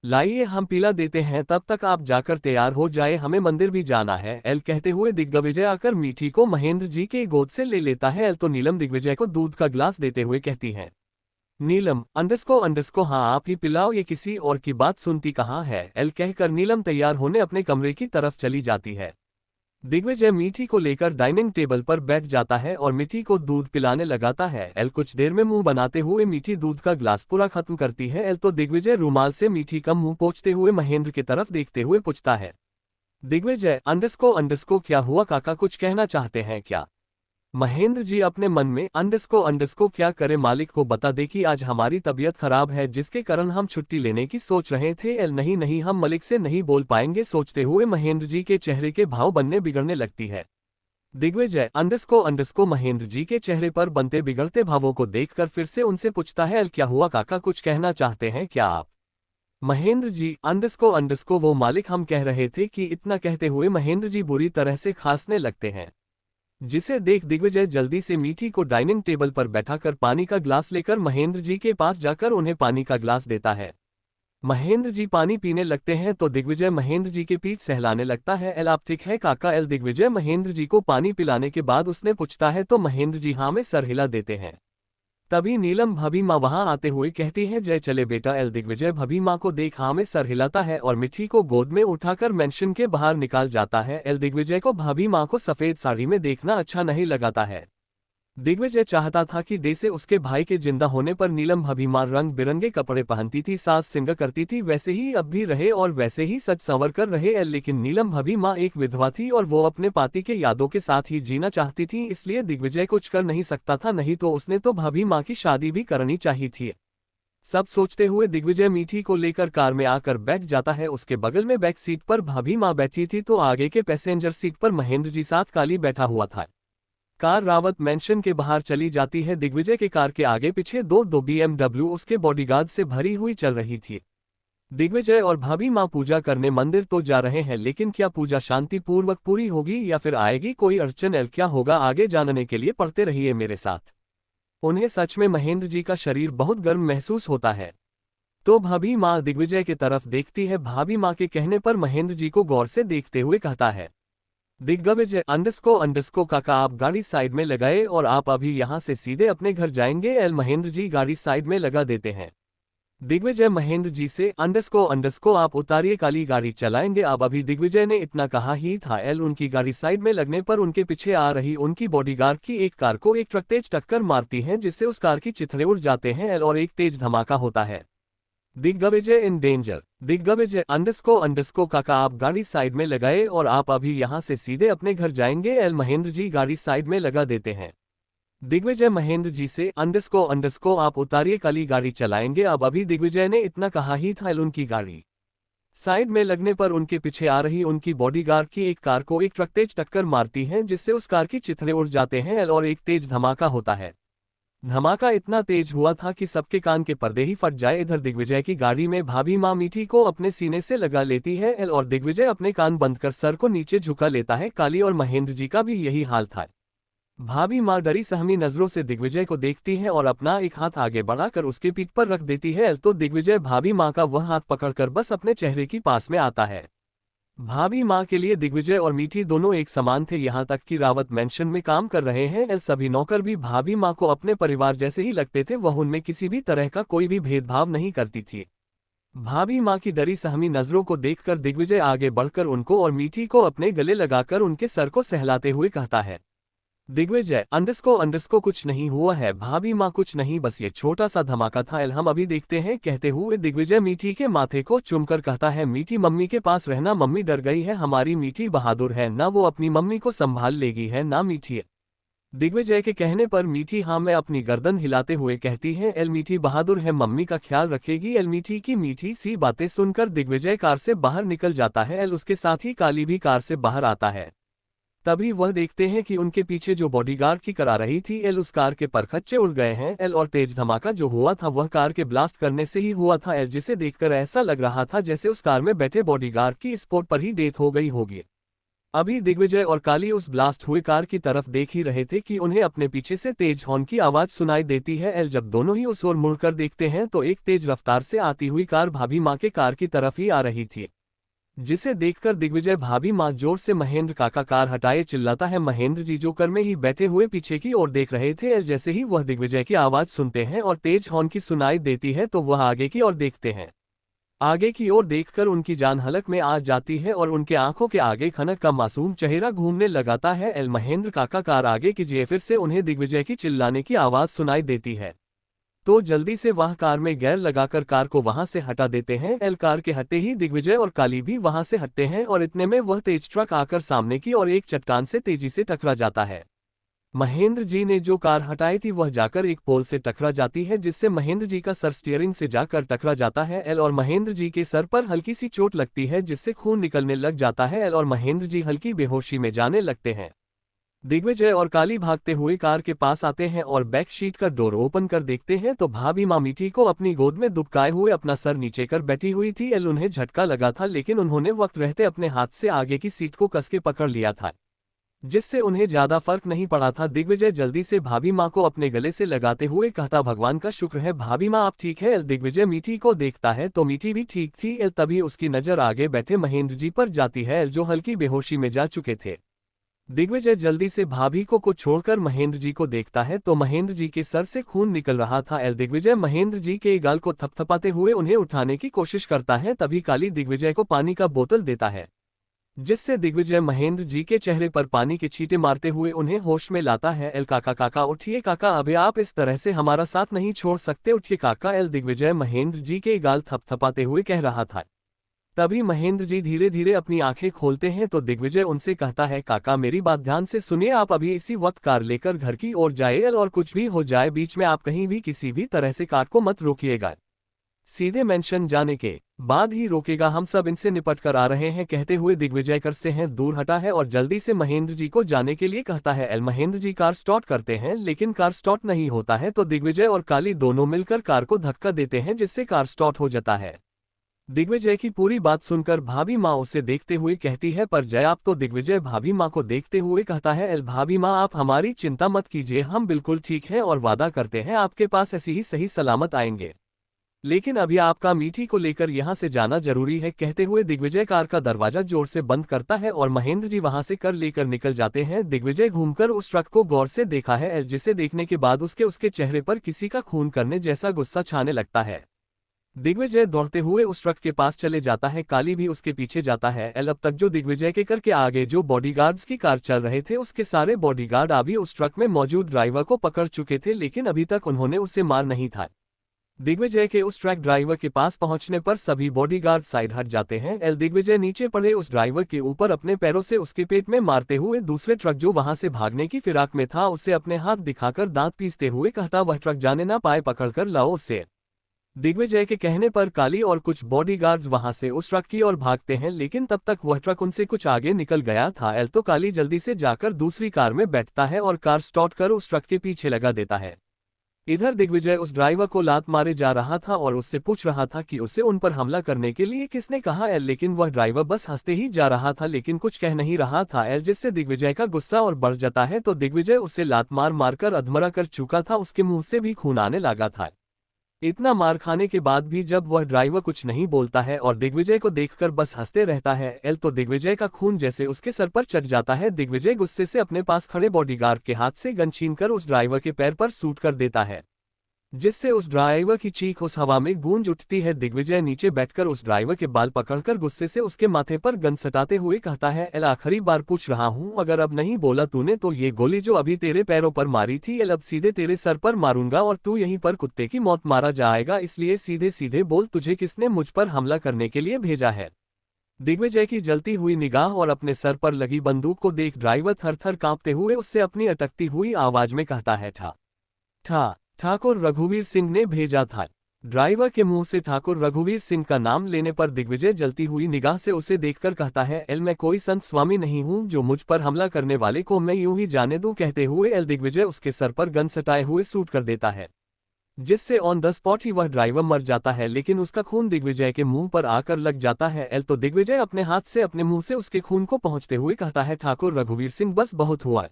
लाइए हम पिला देते हैं, तब तक आप जाकर तैयार हो जाए, हमें मंदिर भी जाना है। कहते हुए दिग्विजय आकर मीठी को महेंद्र जी के गोद से ले लेता है। तो नीलम दिग्विजय को दूध का ग्लास देते हुए कहती है, नीलम, अंडस्को हाँ आप ही पिलाओ, ये किसी और की बात सुनती कहाँ है। कहकर नीलम तैयार होने अपने कमरे की तरफ चली जाती है। दिग्विजय मीठी को लेकर डाइनिंग टेबल पर बैठ जाता है और मीठी को दूध पिलाने लगाता है। कुछ देर में मुंह बनाते हुए मीठी दूध का ग्लास पूरा खत्म करती है। तो दिग्विजय रुमाल से मीठी का मुंह पोंछते हुए महेंद्र की तरफ देखते हुए पूछता है, दिग्विजय, अंडस्को क्या हुआ काका, कुछ कहना चाहते हैं क्या? महेंद्र जी अपने मन में, अंडस्को क्या करे, मालिक को बता दे कि आज हमारी तबीयत खराब है, जिसके कारण हम छुट्टी लेने की सोच रहे थे। नहीं हम मलिक से नहीं बोल पाएंगे, सोचते हुए महेंद्र जी के चेहरे के भाव बनने बिगड़ने लगती है। दिग्विजय, अंडस्को महेंद्र जी के चेहरे पर बनते बिगड़ते भावों को देखकर फिर से उनसे पूछता है, क्या हुआ काका, कुछ कहना चाहते हैं क्या आप? महेंद्र जी, अंडस्को वो मालिक हम कह रहे थे कि, इतना कहते हुए महेंद्र जी बुरी तरह से खांसने लगते हैं, जिसे देख दिग्विजय जल्दी से मीठी को डाइनिंग टेबल पर बैठाकर पानी का ग्लास लेकर महेंद्र जी के पास जाकर उन्हें पानी का ग्लास देता है। महेंद्र जी पानी पीने लगते हैं तो दिग्विजय महेंद्र जी के पीठ सहलाने लगता है। आप ठीक है काका? दिग्विजय महेंद्र जी को पानी पिलाने के बाद उसने पूछता है तो महेंद्र जी हाँ में सर हिला देते हैं। तभी नीलम भाभी माँ वहां आते हुए कहती है, जय चले बेटा। दिग्विजय भाभी माँ को देख हाँ में सर हिलाता है और मिठी को गोद में उठाकर मेंशन के बाहर निकाल जाता है। दिग्विजय को भाभी माँ को सफेद साड़ी में देखना अच्छा नहीं लगाता है। दिग्विजय चाहता था कि जैसे उसके भाई के जिंदा होने पर नीलम भाभी माँ रंग बिरंगे कपड़े पहनती थी, सास सिंगार करती थी, वैसे ही अब भी रहे और वैसे ही सज संवर कर रहे। लेकिन नीलम भाभी माँ एक विधवा थी और वो अपने पाती के यादों के साथ ही जीना चाहती थी, इसलिए दिग्विजय कुछ कर नहीं सकता था, नहीं तो उसने तो भाभी माँ की शादी भी करनी चाहिए थी। सब सोचते हुए दिग्विजय मीठी को लेकर कार में आकर बैठ जाता है। उसके बगल में बैक सीट पर भाभी माँ बैठी थी तो आगे के पैसेंजर सीट पर महेंद्र जी साथ काली बैठा हुआ था। कार रावत मैंशन के बाहर चली जाती है। दिग्विजय के कार के आगे पीछे दो BMW उसके बॉडीगार्ड से भरी हुई चल रही थी। दिग्विजय और भाभी माँ पूजा करने मंदिर तो जा रहे हैं, लेकिन क्या पूजा शांतिपूर्वक पूरी होगी या फिर आएगी कोई अड़चन? क्या होगा आगे जानने के लिए पढ़ते रहिए मेरे साथ। उन्हें सच में महेंद्र जी का शरीर बहुत गर्म महसूस होता है। तो भाभी माँ दिग्विजय की तरफ देखती है। भाभी माँ के कहने पर महेंद्र जी को गौर से देखते हुए कहता है, दिग्विजय, अंडस्को काका आप गाड़ी साइड में लगाए और आप अभी यहाँ से सीधे अपने घर जाएंगे। महेंद्र जी गाड़ी साइड में लगा देते हैं। दिग्विजय महेंद्र जी से, अंडस्को आप उतारिए, काली गाड़ी चलाएंगे। अब अभी दिग्विजय ने इतना कहा ही था, उनकी गाड़ी साइड में लगने पर उनके पीछे आ रही उनकी बॉडीगार्ड की एक कार को एक ट्रक तेज टक्कर मारती है, जिससे उस कार की चिथड़े उड़ जाते हैं और एक तेज धमाका होता है। Digvijay in danger. दिग्विजय, अंडस्को काका आप गाड़ी साइड में लगाए और आप अभी यहाँ से सीधे अपने घर जाएंगे। महेंद्र जी गाड़ी साइड में लगा देते हैं। दिग्विजय महेंद्र जी से, अंडस्को आप उतारिए, काली गाड़ी चलाएंगे। अब अभी दिग्विजय ने इतना कहा ही था, उनकी गाड़ी साइड में लगने पर उनके पीछे आ रही उनकी बॉडीगार्ड की एक कार को एक ट्रक तेज टक्कर मारती है, जिससे उस कार की चिथड़े उड़ जाते हैं और एक तेज धमाका होता है। धमाका इतना तेज हुआ था कि सबके कान के पर्दे ही फट जाए। इधर दिग्विजय की गाड़ी में भाभी माँ मीठी को अपने सीने से लगा लेती है और दिग्विजय अपने कान बंद कर सर को नीचे झुका लेता है। काली और महेंद्र जी का भी यही हाल था। भाभी माँ डरी सहमी नजरों से दिग्विजय को देखती है और अपना एक हाथ आगे बढ़ाकर उसके पीठ पर रख देती है। तो दिग्विजय भाभी माँ का वह हाथ पकड़कर बस अपने चेहरे की पास में आता है। भाभी माँ के लिए दिग्विजय और मीठी दोनों एक समान थे, यहाँ तक कि रावत मेंशन में काम कर रहे हैं सभी नौकर भी भाभी माँ को अपने परिवार जैसे ही लगते थे। वह उनमें किसी भी तरह का कोई भी भेदभाव नहीं करती थी। भाभी माँ की डरी सहमी नजरों को देखकर दिग्विजय आगे बढ़कर उनको और मीठी को अपने गले लगाकर उनके सर को सहलाते हुए कहता है, दिग्विजय अंडस्को कुछ नहीं हुआ है। भाभी माँ कुछ नहीं, बस ये छोटा सा धमाका था, हम अभी देखते हैं। कहते हुए दिग्विजय मीठी के माथे को चूमकर कहता है, मीठी मम्मी के पास रहना, मम्मी डर गई है, हमारी मीठी बहादुर है ना, वो अपनी मम्मी को संभाल लेगी है ना मीठी। दिग्विजय के कहने पर मीठी हाँ में अपनी गर्दन हिलाते हुए कहती है, एल मीठी बहादुर है, मम्मी का ख्याल रखेगी। एल मीठी की मीठी सी बातें सुनकर दिग्विजय कार से बाहर निकल जाता है। एल उसके साथ ही काली भी कार से बाहर आता है। तभी वह देखते हैं कि उनके पीछे जो बॉडीगार्ड की करा रही थी एल उस कार के परखच्चे उड़ गए हैं। एल और तेज धमाका जो हुआ था वह कार के ब्लास्ट करने से ही हुआ था। एल जिसे देखकर ऐसा लग रहा था जैसे उस कार में बैठे बॉडीगार्ड की स्पॉट पर ही डेथ हो गई होगी। अभी दिग्विजय और काली उस ब्लास्ट हुए कार की तरफ देख ही रहे थे कि उन्हें अपने पीछे से तेज हॉर्न की आवाज सुनाई देती है। एल जब दोनों ही उस ओर मुड़कर देखते हैं तो एक तेज रफ्तार से आती हुई कार भाभी माँ के कार की तरफ ही आ रही थी, जिसे देखकर दिग्विजय भाभी माँ जोर से महेंद्र काका कार हटाए चिल्लाता है। महेंद्र जी जो कार में ही बैठे हुए पीछे की ओर देख रहे थे। जैसे ही वह दिग्विजय की आवाज सुनते हैं और तेज हॉर्न की सुनाई देती है तो वह आगे की ओर देखते हैं। आगे की ओर देखकर उनकी जान हलक में आ जाती है और उनके आंखों के आगे खनक का मासूम चेहरा घूमने लगाता है। एल महेंद्र काका कार आगे कीजिए, फिर से उन्हें दिग्विजय की चिल्लाने की आवाज सुनाई देती है तो जल्दी से वह कार में गियर लगाकर कार को वहां से हटा देते हैं। एल कार के हटते ही दिग्विजय और काली भी वहां से हटते हैं और इतने में वह तेज ट्रक आकर सामने की और एक चट्टान से तेजी से टकरा जाता है। महेंद्र जी ने जो कार हटाई थी वह जाकर एक पोल से टकरा जाती है, जिससे महेंद्र जी का सर स्टीयरिंग से जाकर टकरा जाता है। एल और महेंद्र जी के सर पर हल्की सी चोट लगती है जिससे खून निकलने लग जाता है। एल और महेंद्र जी हल्की बेहोशी में जाने लगते हैं। दिग्विजय और काली भागते हुए कार के पास आते हैं और बैक शीट का डोर ओपन कर देखते हैं तो भाभी माँ मीठी को अपनी गोद में दुबकाए हुए अपना सर नीचे कर बैठी हुई थी। एल उन्हें झटका लगा था लेकिन उन्होंने वक्त रहते अपने हाथ से आगे की सीट को कस के पकड़ लिया था, जिससे उन्हें ज्यादा फर्क नहीं पड़ा था। दिग्विजय जल्दी से भाभी माँ को अपने गले से लगाते हुए कहता, भगवान का शुक्र है भाभी माँ आप ठीक है। एल दिग्विजय मीठी को देखता है तो मीठी भी ठीक थी। एल तभी उसकी नजर आगे बैठे महेंद्र जी पर जाती है, एल जो हल्की बेहोशी में जा चुके थे। दिग्विजय जल्दी से भाभी को छोड़कर महेंद्र जी को देखता है तो महेंद्र जी के सर से खून निकल रहा था। एल दिग्विजय महेंद्र जी के गाल को थपथपाते हुए उन्हें उठाने की कोशिश करता है। तभी काली दिग्विजय को पानी का बोतल देता है, जिससे दिग्विजय महेंद्र जी के चेहरे पर पानी के छींटे मारते हुए उन्हें होश में लाता है। एल काका उठिए काका, अबे आप इस तरह से हमारा साथ नहीं छोड़ सकते, उठिए काका। एल दिग्विजय महेंद्र जी के गाल थपथपाते हुए कह रहा था। तभी महेंद्र जी धीरे धीरे अपनी आंखें खोलते हैं तो दिग्विजय उनसे कहता है, काका मेरी बात ध्यान से सुनिए, आप अभी इसी वक्त कार लेकर घर की ओर जाइए और कुछ भी हो जाए बीच में आप कहीं भी किसी भी तरह से कार को मत रोकिएगा, सीधे मेंशन जाने के बाद ही रोकेगा, हम सब इनसे निपट कर आ रहे हैं। कहते हुए दिग्विजय कर से हैं दूर हटा है और जल्दी से महेंद्र जी को जाने के लिए कहता है। L Mahendra ji car start करते हैं लेकिन कार स्टार्ट नहीं होता है तो दिग्विजय और काली दोनों मिलकर कार को धक्का देते हैं जिससे कार स्टार्ट हो जाता है। दिग्विजय की पूरी बात सुनकर भाभी माँ उसे देखते हुए कहती है, पर जय आप तो। दिग्विजय भाभी माँ को देखते हुए कहता है, एल भाभी माँ आप हमारी चिंता मत कीजिए, हम बिल्कुल ठीक हैं और वादा करते हैं आपके पास ऐसी ही सही सलामत आएंगे, लेकिन अभी आपका मीठी को लेकर यहाँ से जाना जरूरी है। कहते हुए दिग्विजय कार का दरवाजा जोर से बंद करता है और महेंद्र जी वहां से कर लेकर निकल जाते हैं। दिग्विजय घूमकर उस ट्रक को गौर से देखा है, जिसे देखने के बाद उसके चेहरे पर किसी का खून करने जैसा गुस्सा छाने लगता है। दिग्विजय दौड़ते हुए उस ट्रक के पास चले जाता है, काली भी उसके पीछे जाता है। एल अब तक जो दिग्विजय के कर के आगे जो बॉडीगार्ड्स की कार चल रहे थे उसके सारे बॉडीगार्ड अभी उस ट्रक में मौजूद ड्राइवर को पकड़ चुके थे, लेकिन अभी तक उन्होंने उसे मार नहीं था। दिग्विजय के उस ट्रक ड्राइवर के पास पहुंचने पर सभी बॉडीगार्ड साइड हट जाते हैं। एल दिग्विजय नीचे पड़े उस ड्राइवर के ऊपर अपने पैरों से उसके पेट में मारते हुए दूसरे ट्रक जो वहां से भागने की फिराक में था उसे अपने हाथ दिखाकर दांत पीसते हुए कहता, वह ट्रक जाने ना पाए पकड़कर लाओ उसे। दिग्विजय के कहने पर काली और कुछ बॉडीगार्ड्स वहां से उस ट्रक की ओर भागते हैं, लेकिन तब तक वह ट्रक उनसे कुछ आगे निकल गया था। एल तो काली जल्दी से जाकर दूसरी कार में बैठता है और कार स्टार्ट कर उस ट्रक के पीछे लगा देता है। इधर दिग्विजय उस ड्राइवर को लात मारे जा रहा था और उससे पूछ रहा था कि उसे उन पर हमला करने के लिए किसने कहा है, लेकिन वह ड्राइवर बस हंसते ही जा रहा था लेकिन कुछ कह नहीं रहा था, जिससे दिग्विजय का गुस्सा और बढ़ जाता है। तो दिग्विजय उसे लात मारकर अधमरा कर चुका था, उसके मुंह से भी खून आने लगा था। इतना मार खाने के बाद भी जब वह ड्राइवर कुछ नहीं बोलता है और दिग्विजय को देखकर बस हंसते रहता है, तो दिग्विजय का खून जैसे उसके सर पर चढ़ जाता है। दिग्विजय गुस्से से अपने पास खड़े बॉडीगार्ड के हाथ से गन छीनकर उस ड्राइवर के पैर पर शूट कर देता है, जिससे उस ड्राइवर की चीख उस हवा में गूंज उठती है। दिग्विजय नीचे बैठकर उस ड्राइवर के बाल पकड़कर गुस्से से उसके माथे पर गन सटाते हुए कहता है, आखिरी बार पूछ रहा हूं, अगर अब नहीं बोला तूने तो ये गोली जो अभी तेरे पैरों पर मारी थी अब सीधे तेरे सर पर मारूंगा और तू यहीं पर कुत्ते की मौत मारा जाएगा। इसलिए सीधे सीधे बोल, तुझे किसने मुझ पर हमला करने के लिए भेजा है। दिग्विजय की जलती हुई निगाह और अपने सर पर लगी बंदूक को देख ड्राइवर थर थर कांपते हुए उससे अपनी अटकती हुई आवाज में कहता है, ठाकुर रघुवीर सिंह ने भेजा था। ड्राइवर के मुंह से ठाकुर रघुवीर सिंह का नाम लेने पर दिग्विजय जलती हुई निगाह से उसे देखकर कहता है, मैं कोई संत स्वामी नहीं हूं जो मुझ पर हमला करने वाले को मैं यूं ही जाने दूं। कहते हुए दिग्विजय उसके सर पर गन सटाए हुए शूट कर देता है, जिससे ऑन द स्पॉट ही वह ड्राइवर मर जाता है, लेकिन उसका खून दिग्विजय के मुंह पर आकर लग जाता है। तो दिग्विजय अपने हाथ से अपने मुंह से उसके खून को पहुंचते हुए कहता है, ठाकुर रघुवीर सिंह बस बहुत हुआ,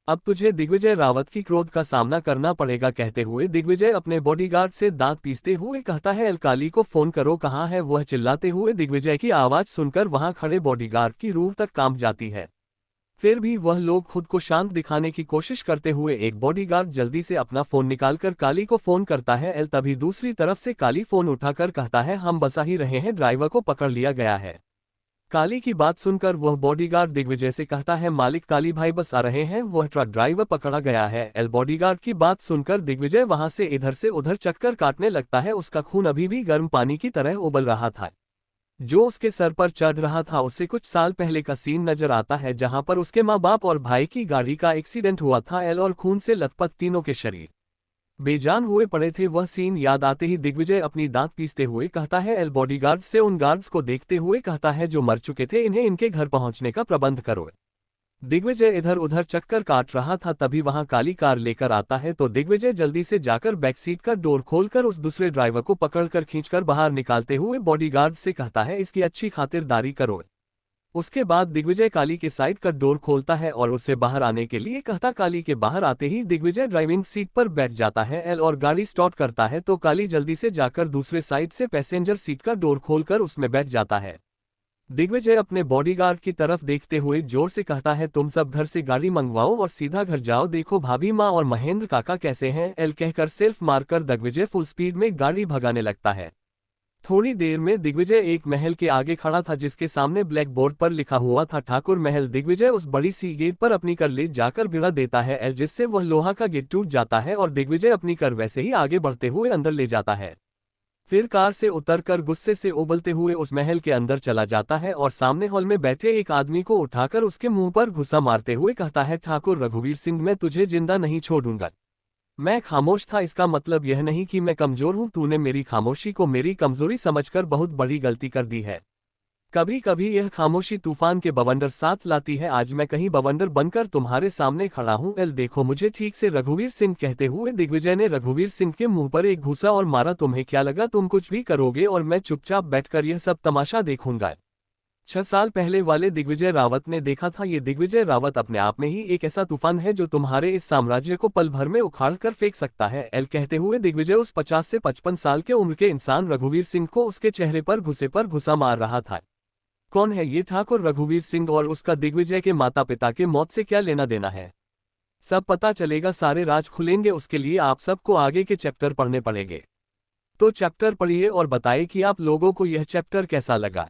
अब तुझे दिग्विजय रावत की क्रोध का सामना करना पड़ेगा। कहते हुए दिग्विजय अपने बॉडीगार्ड से दांत पीसते हुए कहता है, काली को फोन करो, कहाँ है वह। चिल्लाते हुए दिग्विजय की आवाज सुनकर वहां खड़े बॉडीगार्ड की रूह तक कांप जाती है। फिर भी वह लोग खुद को शांत दिखाने की कोशिश करते हुए एक बॉडीगार्ड जल्दी से अपना फोन निकालकर काली को फोन करता है। तभी दूसरी तरफ से काली फोन उठाकर कहता है, हम बसा ही रहे हैं, ड्राइवर को पकड़ लिया गया है। काली की बात सुनकर वह बॉडीगार्ड दिग्विजय से कहता है, मालिक काली भाई बस आ रहे हैं, वह ट्रक ड्राइवर पकड़ा गया है। बॉडीगार्ड की बात सुनकर दिग्विजय वहां से इधर से उधर चक्कर काटने लगता है। उसका खून अभी भी गर्म पानी की तरह उबल रहा था। जो उसके सर पर चढ़ रहा था उससे कुछ साल पहले का सीन नजर आता है, जहां पर उसके माँ बाप और भाई की गाड़ी का एक्सीडेंट हुआ था। और खून से लथपथ तीनों के शरीर बेजान हुए पड़े थे। वह सीन याद आते ही दिग्विजय अपनी दांत पीसते हुए कहता है, बॉडीगार्ड से उन गार्ड्स को देखते हुए कहता है, जो मर चुके थे इन्हें इनके घर पहुंचने का प्रबंध करो। दिग्विजय इधर उधर चक्कर काट रहा था, तभी वहां काली कार लेकर आता है। तो दिग्विजय जल्दी से जाकर बैक सीट का डोर खोलकर उस दूसरे ड्राइवर को पकड़कर खींचकर बाहर निकालते हुए बॉडीगार्ड से कहता है, इसकी अच्छी खातिरदारी करो। उसके बाद दिग्विजय काली के साइड का डोर खोलता है और उससे बाहर आने के लिए कहता। काली के बाहर आते ही दिग्विजय ड्राइविंग सीट पर बैठ जाता है और गाड़ी स्टार्ट करता है। तो काली जल्दी से जाकर दूसरे साइड से पैसेंजर सीट का डोर खोलकर उसमें बैठ जाता है। दिग्विजय अपने बॉडीगार्ड की तरफ देखते हुए जोर से कहता है, तुम सब घर से गाड़ी मंगवाओ और सीधा घर जाओ, देखो भाभी माँ और महेंद्र काका कैसे हैं। कहकर सेल्फ मारकर दिग्विजय फुल स्पीड में गाड़ी भगाने लगता है। थोड़ी देर में दिग्विजय एक महल के आगे खड़ा था, जिसके सामने ब्लैक बोर्ड पर लिखा हुआ था ठाकुर महल। दिग्विजय उस बड़ी सी गेट पर अपनी कर ले जाकर भिड़ा देता है, जिससे वह लोहा का गेट टूट जाता है और दिग्विजय अपनी कर वैसे ही आगे बढ़ते हुए अंदर ले जाता है। फिर कार से उतरकर गुस्से से उबलते हुए उस महल के अंदर चला जाता है और सामने हॉल में बैठे एक आदमी को उठाकर उसके मुंह पर घुसा मारते हुए कहता है, ठाकुर रघुवीर सिंह मैं तुझे जिंदा नहीं छोड़ूंगा। मैं खामोश था, इसका मतलब यह नहीं कि मैं कमजोर हूं। तूने मेरी खामोशी को मेरी कमजोरी समझकर बहुत बड़ी गलती कर दी है। कभी कभी यह खामोशी तूफान के बवंडर साथ लाती है। आज मैं कहीं बवंडर बनकर तुम्हारे सामने खड़ा हूं। देखो मुझे ठीक से रघुवीर सिंह। कहते हुए दिग्विजय ने रघुवीर सिंह के मुंह पर एक घूसा और मारा। तुम्हें क्या लगा तुम कुछ भी करोगे और मैं चुपचाप बैठकर यह सब तमाशा देखूंगा। 6 साल पहले वाले दिग्विजय रावत ने देखा था। ये दिग्विजय रावत अपने आप में ही एक ऐसा तूफान है जो तुम्हारे इस साम्राज्य को पल भर में उखाड़ कर फेंक सकता है। कहते हुए दिग्विजय उस 50 से 55 साल के उम्र के इंसान रघुवीर सिंह को उसके चेहरे पर घुसा मार रहा था। कौन है ये ठाकुर रघुवीर सिंह और उसका दिग्विजय के माता पिता के मौत से क्या लेना देना है? सब पता चलेगा, सारे राज खुलेंगे। उसके लिए आप सबको आगे के चैप्टर पढ़ने पड़ेंगे। तो चैप्टर पढ़िए और बताइए कि आप लोगों को यह चैप्टर कैसा लगा।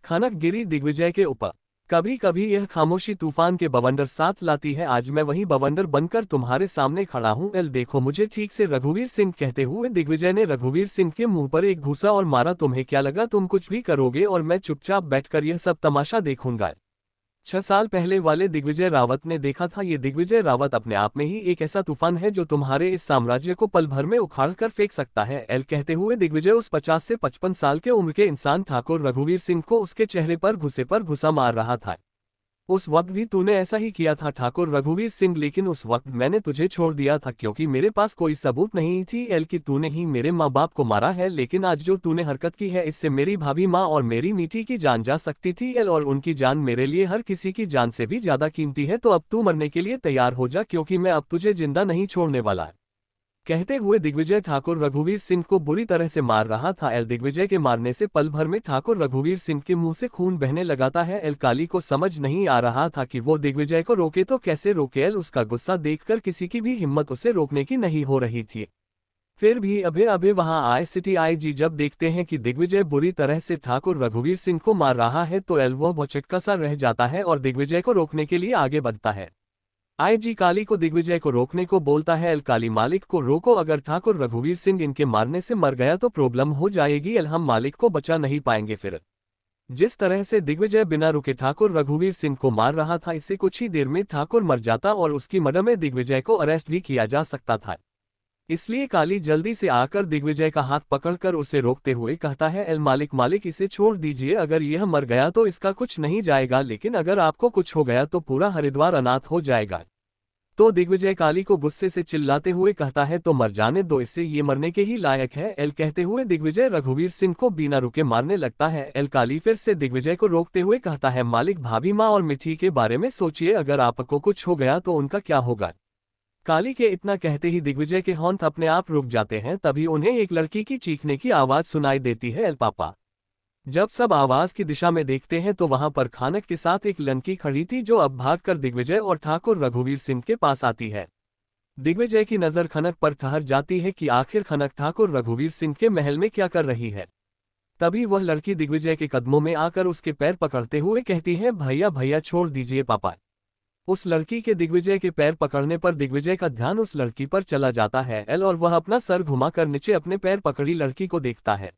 खनक गिरी दिग्विजय के ऊपर। कभी कभी यह खामोशी तूफान के बवंडर साथ लाती है। आज मैं वही बवंडर बनकर तुम्हारे सामने खड़ा हूं। देखो मुझे ठीक से रघुवीर सिंह। कहते हुए दिग्विजय ने रघुवीर सिंह के मुंह पर एक घूसा और मारा। तुम्हें क्या लगा तुम कुछ भी करोगे और मैं चुपचाप बैठकर यह सब तमाशा देखूंगा। 6 साल पहले वाले दिग्विजय रावत ने देखा था। ये दिग्विजय रावत अपने आप में ही एक ऐसा तूफान है जो तुम्हारे इस साम्राज्य को पल भर में उखाड़ कर फेंक सकता है। कहते हुए दिग्विजय उस 50 से 55 साल के उम्र के इंसान ठाकुर रघुवीर सिंह को उसके चेहरे पर घुसा मार रहा था। उस वक्त भी तूने ऐसा ही किया था ठाकुर रघुवीर सिंह, लेकिन उस वक्त मैंने तुझे छोड़ दिया था क्योंकि मेरे पास कोई सबूत नहीं थी एल कि तूने ही मेरे माँ बाप को मारा है। लेकिन आज जो तूने हरकत की है इससे मेरी भाभी माँ और मेरी मीठी की जान जा सकती थी एल, और उनकी जान मेरे लिए हर किसी की जान से भी ज्यादा कीमती है। तो अब तू मरने के लिए तैयार हो जा क्योंकि मैं अब तुझे जिंदा नहीं छोड़ने वाला। कहते हुए दिग्विजय ठाकुर रघुवीर सिंह को बुरी तरह से मार रहा था। एल दिग्विजय के मारने से पल भर में ठाकुर रघुवीर सिंह के मुंह से खून बहने लगाता है। एल काली को समझ नहीं आ रहा था कि वो दिग्विजय को रोके तो कैसे रोके। एल उसका गुस्सा देखकर किसी की भी हिम्मत उसे रोकने की नहीं हो रही थी। फिर भी अभी अभी वहां आए सिटी आईजी जब देखते हैं कि दिग्विजय बुरी तरह से ठाकुर रघुवीर सिंह को मार रहा है तो एल वो भौचक्का सा रह जाता है और दिग्विजय को रोकने के लिए आगे बढ़ता है। आईजी काली को दिग्विजय को रोकने को बोलता है। एल काली मालिक को रोको, अगर ठाकुर रघुवीर सिंह इनके मारने से मर गया तो प्रॉब्लम हो जाएगी। एल हम मालिक को बचा नहीं पाएंगे। फिर जिस तरह से दिग्विजय बिना रुके ठाकुर रघुवीर सिंह को मार रहा था इससे कुछ ही देर में ठाकुर मर जाता और उसकी मर्डर में दिग्विजय को अरेस्ट भी किया जा सकता था। इसलिए काली जल्दी से आकर दिग्विजय का हाथ पकड़कर उसे रोकते हुए कहता है, एल मालिक मालिक इसे छोड़ दीजिए, अगर यह मर गया तो इसका कुछ नहीं जाएगा, लेकिन अगर आपको कुछ हो गया तो पूरा हरिद्वार अनाथ हो जाएगा। तो दिग्विजय काली को गुस्से से चिल्लाते हुए कहता है, तो मर जाने दो इससे, ये मरने के ही लायक है। एल कहते हुए दिग्विजय रघुवीर सिंह को बिना रुके मारने लगता है। एल काली फिर से दिग्विजय को रोकते हुए कहता है, मालिक भाभी माँ और मिठी के बारे में सोचिए, अगर आपको कुछ हो गया तो उनका क्या होगा। काली के इतना कहते ही दिग्विजय के होंठ अपने आप रुक जाते हैं। तभी उन्हें एक लड़की की चीखने की आवाज सुनाई देती है, एल पापा। जब सब आवाज की दिशा में देखते हैं तो वहां पर खानक के साथ एक लड़की खड़ी थी जो अब भागकर दिग्विजय और ठाकुर रघुवीर सिंह के पास आती है। दिग्विजय की नजर खनक पर ठहर जाती है कि आखिर खनक ठाकुर रघुवीर सिंह के महल में क्या कर रही है। तभी वह लड़की दिग्विजय के कदमों में आकर उसके पैर पकड़ते हुए कहती है, भैया भैया छोड़ दीजिए पापा। उस लड़की के दिग्विजय के पैर पकड़ने पर दिग्विजय का ध्यान उस लड़की पर चला जाता है एल, और वह अपना सर घुमाकर नीचे अपने पैर पकड़ी लड़की को देखता है।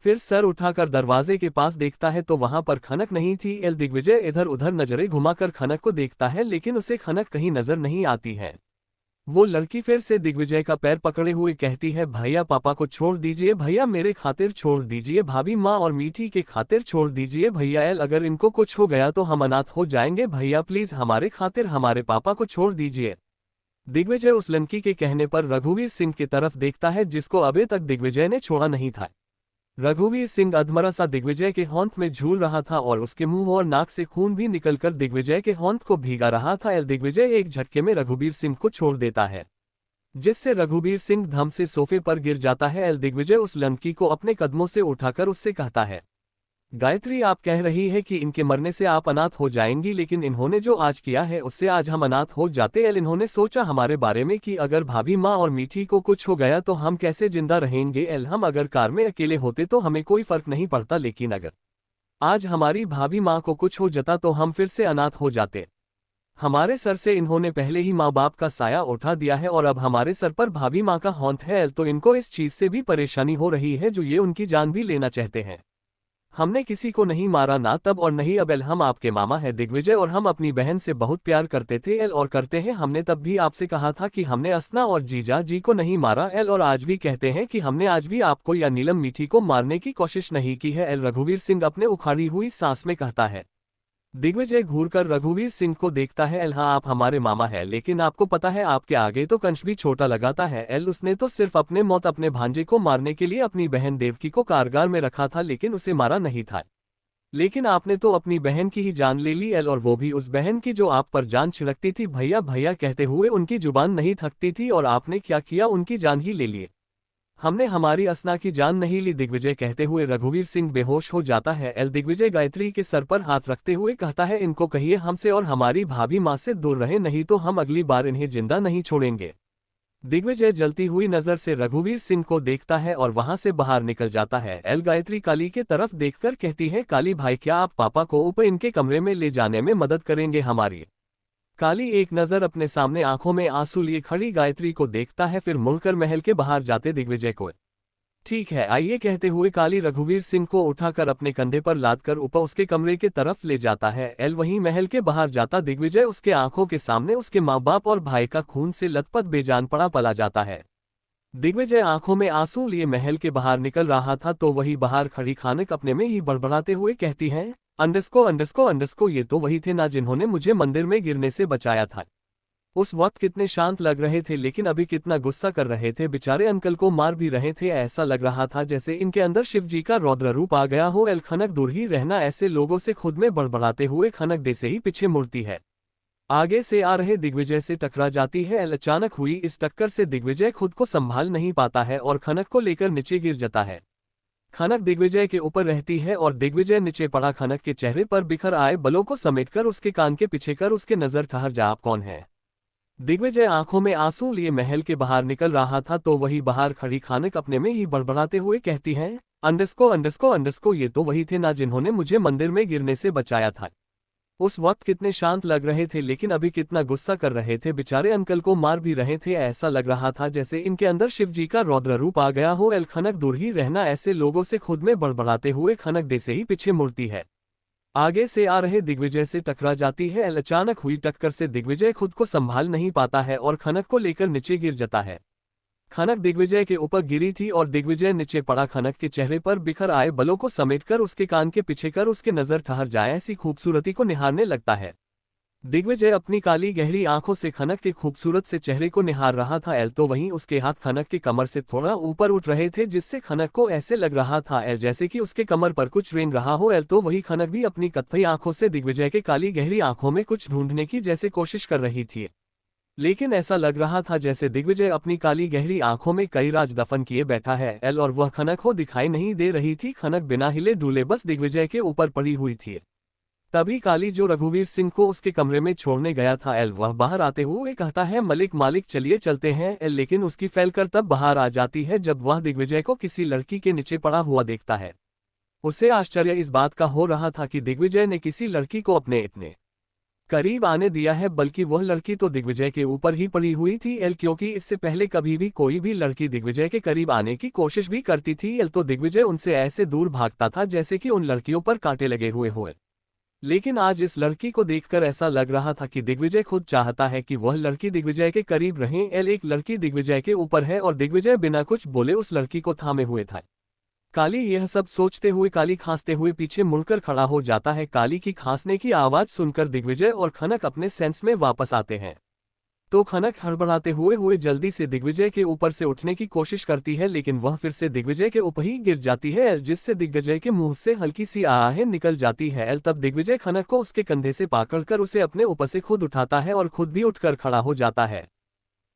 फिर सर उठाकर दरवाजे के पास देखता है तो वहां पर खनक नहीं थी। एल दिग्विजय इधर उधर नजरें घुमाकर खनक को देखता है लेकिन उसे खनक कहीं नजर नहीं आती है। वो लड़की फिर से दिग्विजय का पैर पकड़े हुए कहती है, भैया पापा को छोड़ दीजिए, भैया मेरे खातिर छोड़ दीजिए, भाभी माँ और मीठी के खातिर छोड़ दीजिए भैया। एल अगर इनको कुछ हो गया तो हम अनाथ हो जाएंगे, भैया प्लीज हमारे खातिर हमारे पापा को छोड़ दीजिए। दिग्विजय उस लड़की के कहने पर रघुवीर सिंह की तरफ देखता है जिसको अभी तक दिग्विजय ने छोड़ा नहीं था। रघुवीर सिंह अधमरा सा दिग्विजय के होंठ में झूल रहा था और उसके मुंह और नाक से खून भी निकलकर दिग्विजय के होंठ को भीगा रहा था। एल दिग्विजय एक झटके में रघुवीर सिंह को छोड़ देता है जिससे रघुवीर सिंह धम से सोफे पर गिर जाता है। एल दिग्विजय उस लड़की को अपने कदमों से उठाकर उससे कहता है, गायत्री आप कह रही है कि इनके मरने से आप अनाथ हो जाएंगी, लेकिन इन्होंने जो आज किया है उससे आज हम अनाथ हो जाते। एल इन्होंने सोचा हमारे बारे में कि अगर भाभी माँ और मीठी को कुछ हो गया तो हम कैसे जिंदा रहेंगे। एल हम अगर कार में अकेले होते तो हमें कोई फर्क नहीं पड़ता, लेकिन अगर आज हमारी भाभी माँ को कुछ हो जाता तो हम फिर से अनाथ हो जाते। हमारे सर से इन्होंने पहले ही माँ बाप का साया उठा दिया है और अब हमारे सर पर भाभी माँ का होंठ है। एल तो इनको इस चीज से भी परेशानी हो रही है जो ये उनकी जान भी लेना चाहते हैं। हमने किसी को नहीं मारा, ना तब और नहीं अब। एल हम आपके मामा है दिग्विजय और हम अपनी बहन से बहुत प्यार करते थे एल, और करते हैं। हमने तब भी आपसे कहा था कि हमने असना और जीजा जी को नहीं मारा एल, और आज भी कहते हैं कि हमने आज भी आपको या नीलम मीठी को मारने की कोशिश नहीं की है। एल रघुवीर सिंह अपने उखाड़ी हुई सांस में कहता है। दिग्विजय घूरकर रघुवीर सिंह को देखता है, एल हाँ आप हमारे मामा है, लेकिन आपको पता है आपके आगे तो कंच भी छोटा लगाता है। एल उसने तो सिर्फ अपने मौत अपने भांजे को मारने के लिए अपनी बहन देवकी को कारागार में रखा था, लेकिन उसे मारा नहीं था। लेकिन आपने तो अपनी बहन की ही जान ले ली एल, और वो भी उस बहन की जो आप पर जान छिड़कती थी। भैया भैया कहते हुए उनकी जुबान नहीं थकती थी, और आपने क्या किया, उनकी जान ही ले ली। हमने हमारी असना की जान नहीं ली। दिग्विजय कहते हुए रघुवीर सिंह बेहोश हो जाता है। एल दिग्विजय गायत्री के सर पर हाथ रखते हुए कहता है, इनको कहिए हमसे और हमारी भाभी माँ से दूर रहे, नहीं तो हम अगली बार इन्हें जिंदा नहीं छोड़ेंगे। दिग्विजय जलती हुई नजर से रघुवीर सिंह को देखता है और वहां से बाहर निकल जाता है। एल गायत्री काली के तरफ देखकर कहती है, काली भाई क्या आप पापा को ऊपर इनके कमरे में ले जाने में मदद करेंगे हमारी। काली एक नजर अपने सामने आंखों में आंसू लिए खड़ी गायत्री को देखता है, फिर मुड़कर महल के बाहर जाते दिग्विजय को। ठीक है आइए कहते हुए काली रघुवीर सिंह को उठाकर अपने कंधे पर लादकर ऊपर उसके कमरे के तरफ ले जाता है। एल वहीं महल के बाहर जाता दिग्विजय उसके आंखों के सामने उसके माँ बाप और भाई का खून से लथपथ बेजान पड़ा जाता है। दिग्विजय आंखों में आंसू लिए महल के बाहर निकल रहा था तो वही बाहर खड़ी खानक अपने में ही बड़बड़ाते हुए कहती है, अंडरस्को ये तो वही थे ना जिन्होंने मुझे मंदिर में गिरने से बचाया था। उस वक्त कितने शांत लग रहे थे लेकिन अभी कितना गुस्सा कर रहे थे, बेचारे अंकल को मार भी रहे थे। ऐसा लग रहा था जैसे इनके अंदर शिव जी का रौद्र रूप आ गया हो। एल खनक दूर ही रहना ऐसे लोगों से, खुद में बड़बड़ाते हुए खनक दे से ही पीछे मुड़ती है। आगे से आ रहे दिग्विजय से टकरा जाती है। एल अचानक हुई इस टक्कर से दिग्विजय खुद को संभाल नहीं पाता है और खनक को लेकर नीचे गिर जाता है। खनक दिग्विजय के ऊपर रहती है और दिग्विजय नीचे पड़ा खनक के चेहरे पर बिखर आए बलों को समेटकर उसके कान के पीछे कर उसके नजर ठहर जा, आप कौन है? दिग्विजय आंखों में आंसू लिए महल के बाहर निकल रहा था तो वही बाहर खड़ी खनक अपने में ही बड़बड़ाते हुए कहती है, अंडरस्को ये तो वही थे ना जिन्होंने मुझे मंदिर में गिरने से बचाया था। उस वक्त कितने शांत लग रहे थे लेकिन अभी कितना गुस्सा कर रहे थे, बेचारे अंकल को मार भी रहे थे। ऐसा लग रहा था जैसे इनके अंदर शिव जी का रौद्र रूप आ गया हो। एल खनक दूर ही रहना ऐसे लोगों से, खुद में बड़बड़ाते हुए खनक दे से ही पीछे मुड़ती है। आगे से आ रहे दिग्विजय से टकरा जाती है। एल अचानक हुई टक्कर से दिग्विजय खुद को संभाल नहीं पाता है और खनक को लेकर नीचे गिर जाता है। खनक दिग्विजय के ऊपर गिरी थी और दिग्विजय नीचे पड़ा खनक के चेहरे पर बिखर आए बलों को समेटकर उसके कान के पीछे कर उसके नजर ठहर जाए ऐसी खूबसूरती को निहारने लगता है। दिग्विजय अपनी काली गहरी आंखों से खनक के खूबसूरत से चेहरे को निहार रहा था। एल तो वहीं उसके हाथ खनक की कमर से थोड़ा ऊपर उठ रहे थे जिससे खनक को ऐसे लग रहा था एल जैसे कि उसके कमर पर कुछ रेंग रहा हो। एल तो वही खनक भी अपनी कत्थई आंखों से दिग्विजय के काली गहरी आंखों में कुछ ढूंढने की जैसे कोशिश कर रही थी, लेकिन ऐसा लग रहा था जैसे दिग्विजय अपनी काली गहरी आंखों में कई राज दफन किए बैठा है। एल और वह खनक हो दिखाई नहीं दे रही थी। खनक बिना हिले डुले बस दिग्विजय के ऊपर पड़ी हुई थी। तभी काली जो रघुवीर सिंह को उसके कमरे में छोड़ने गया था, एल वह बाहर आते हुए कहता है, मालिक चलिए चलते हैं। एल लेकिन उसकी फैलकर तब बाहर आ जाती है जब वह दिग्विजय को किसी लड़की के नीचे पड़ा हुआ देखता है। उसे आश्चर्य इस बात का हो रहा था कि दिग्विजय ने किसी लड़की को अपने इतने करीब आने दिया है, बल्कि वह लड़की तो दिग्विजय के ऊपर ही पड़ी हुई थी। एल क्योंकि इससे पहले कभी भी कोई भी लड़की दिग्विजय के करीब आने की कोशिश भी करती थी एल तो दिग्विजय उनसे ऐसे दूर भागता था जैसे कि उन लड़कियों पर कांटे लगे हुए। लेकिन आज इस लड़की को देखकर ऐसा लग रहा था कि दिग्विजय खुद चाहता है कि वह लड़की दिग्विजय के करीब रहे। एल एक लड़की दिग्विजय के ऊपर है और दिग्विजय बिना कुछ बोले उस लड़की को थामे हुए था। काली यह सब सोचते हुए काली खांसते हुए पीछे मुड़कर खड़ा हो जाता है। काली की खांसने की आवाज सुनकर दिग्विजय और खनक अपने सेंस में वापस आते हैं तो खनक हड़बड़ाते हुए जल्दी से दिग्विजय के ऊपर से उठने की कोशिश करती है, लेकिन वह फिर से दिग्विजय के ऊपर ही गिर जाती है जिससे दिग्विजय के मुंह से हल्की सी आहें निकल जाती है। तब दिग्विजय खनक को उसके कंधे से पकड़कर उसे अपने ऊपर से खुद उठाता है और खुद भी उठकर खड़ा हो जाता है।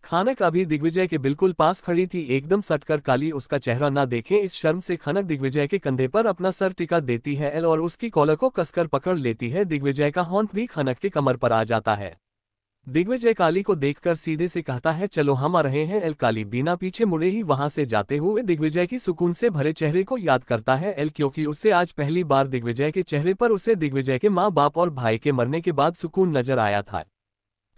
खनक अभी दिग्विजय के बिल्कुल पास खड़ी थी, एकदम सटकर काली उसका चेहरा ना देखे इस शर्म से खनक दिग्विजय के कंधे पर अपना सर टिका देती है और उसकी कॉलर को कसकर पकड़ लेती है। दिग्विजय का होंठ भी खनक के कमर पर आ जाता है। दिग्विजय काली को देखकर सीधे से कहता है, चलो हम आ रहे हैं। काली बिना पीछे मुड़े ही वहां से जाते हुए दिग्विजय की सुकून से भरे चेहरे को याद करता है क्योंकि उससे आज पहली बार दिग्विजय के चेहरे पर उसे दिग्विजय के माँ बाप और भाई के मरने के बाद सुकून नजर आया था।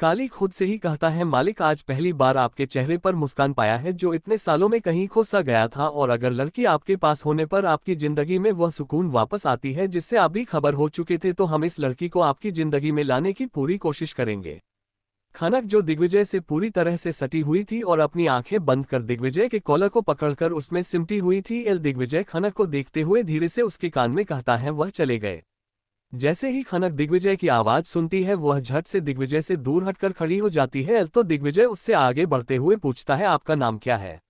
काली खुद से ही कहता है, मालिक आज पहली बार आपके चेहरे पर मुस्कान पाया है जो इतने सालों में कहीं खो सा गया था, और अगर लड़की आपके पास होने पर आपकी जिंदगी में वह सुकून वापस आती है जिससे आप भी खबर हो चुके थे, तो हम इस लड़की को आपकी जिंदगी में लाने की पूरी कोशिश करेंगे। खनक जो दिग्विजय से पूरी तरह से सटी हुई थी और अपनी आंखें बंद कर दिग्विजय के कॉलर को पकड़कर उसमें सिमटी हुई थी। दिग्विजय खनक को देखते हुए धीरे से उसके कान में कहता है, वह चले गए। जैसे ही खनक दिग्विजय की आवाज सुनती है वह झट से दिग्विजय से दूर हटकर खड़ी हो जाती है। तो दिग्विजय उससे आगे बढ़ते हुए पूछता है, आपका नाम क्या है?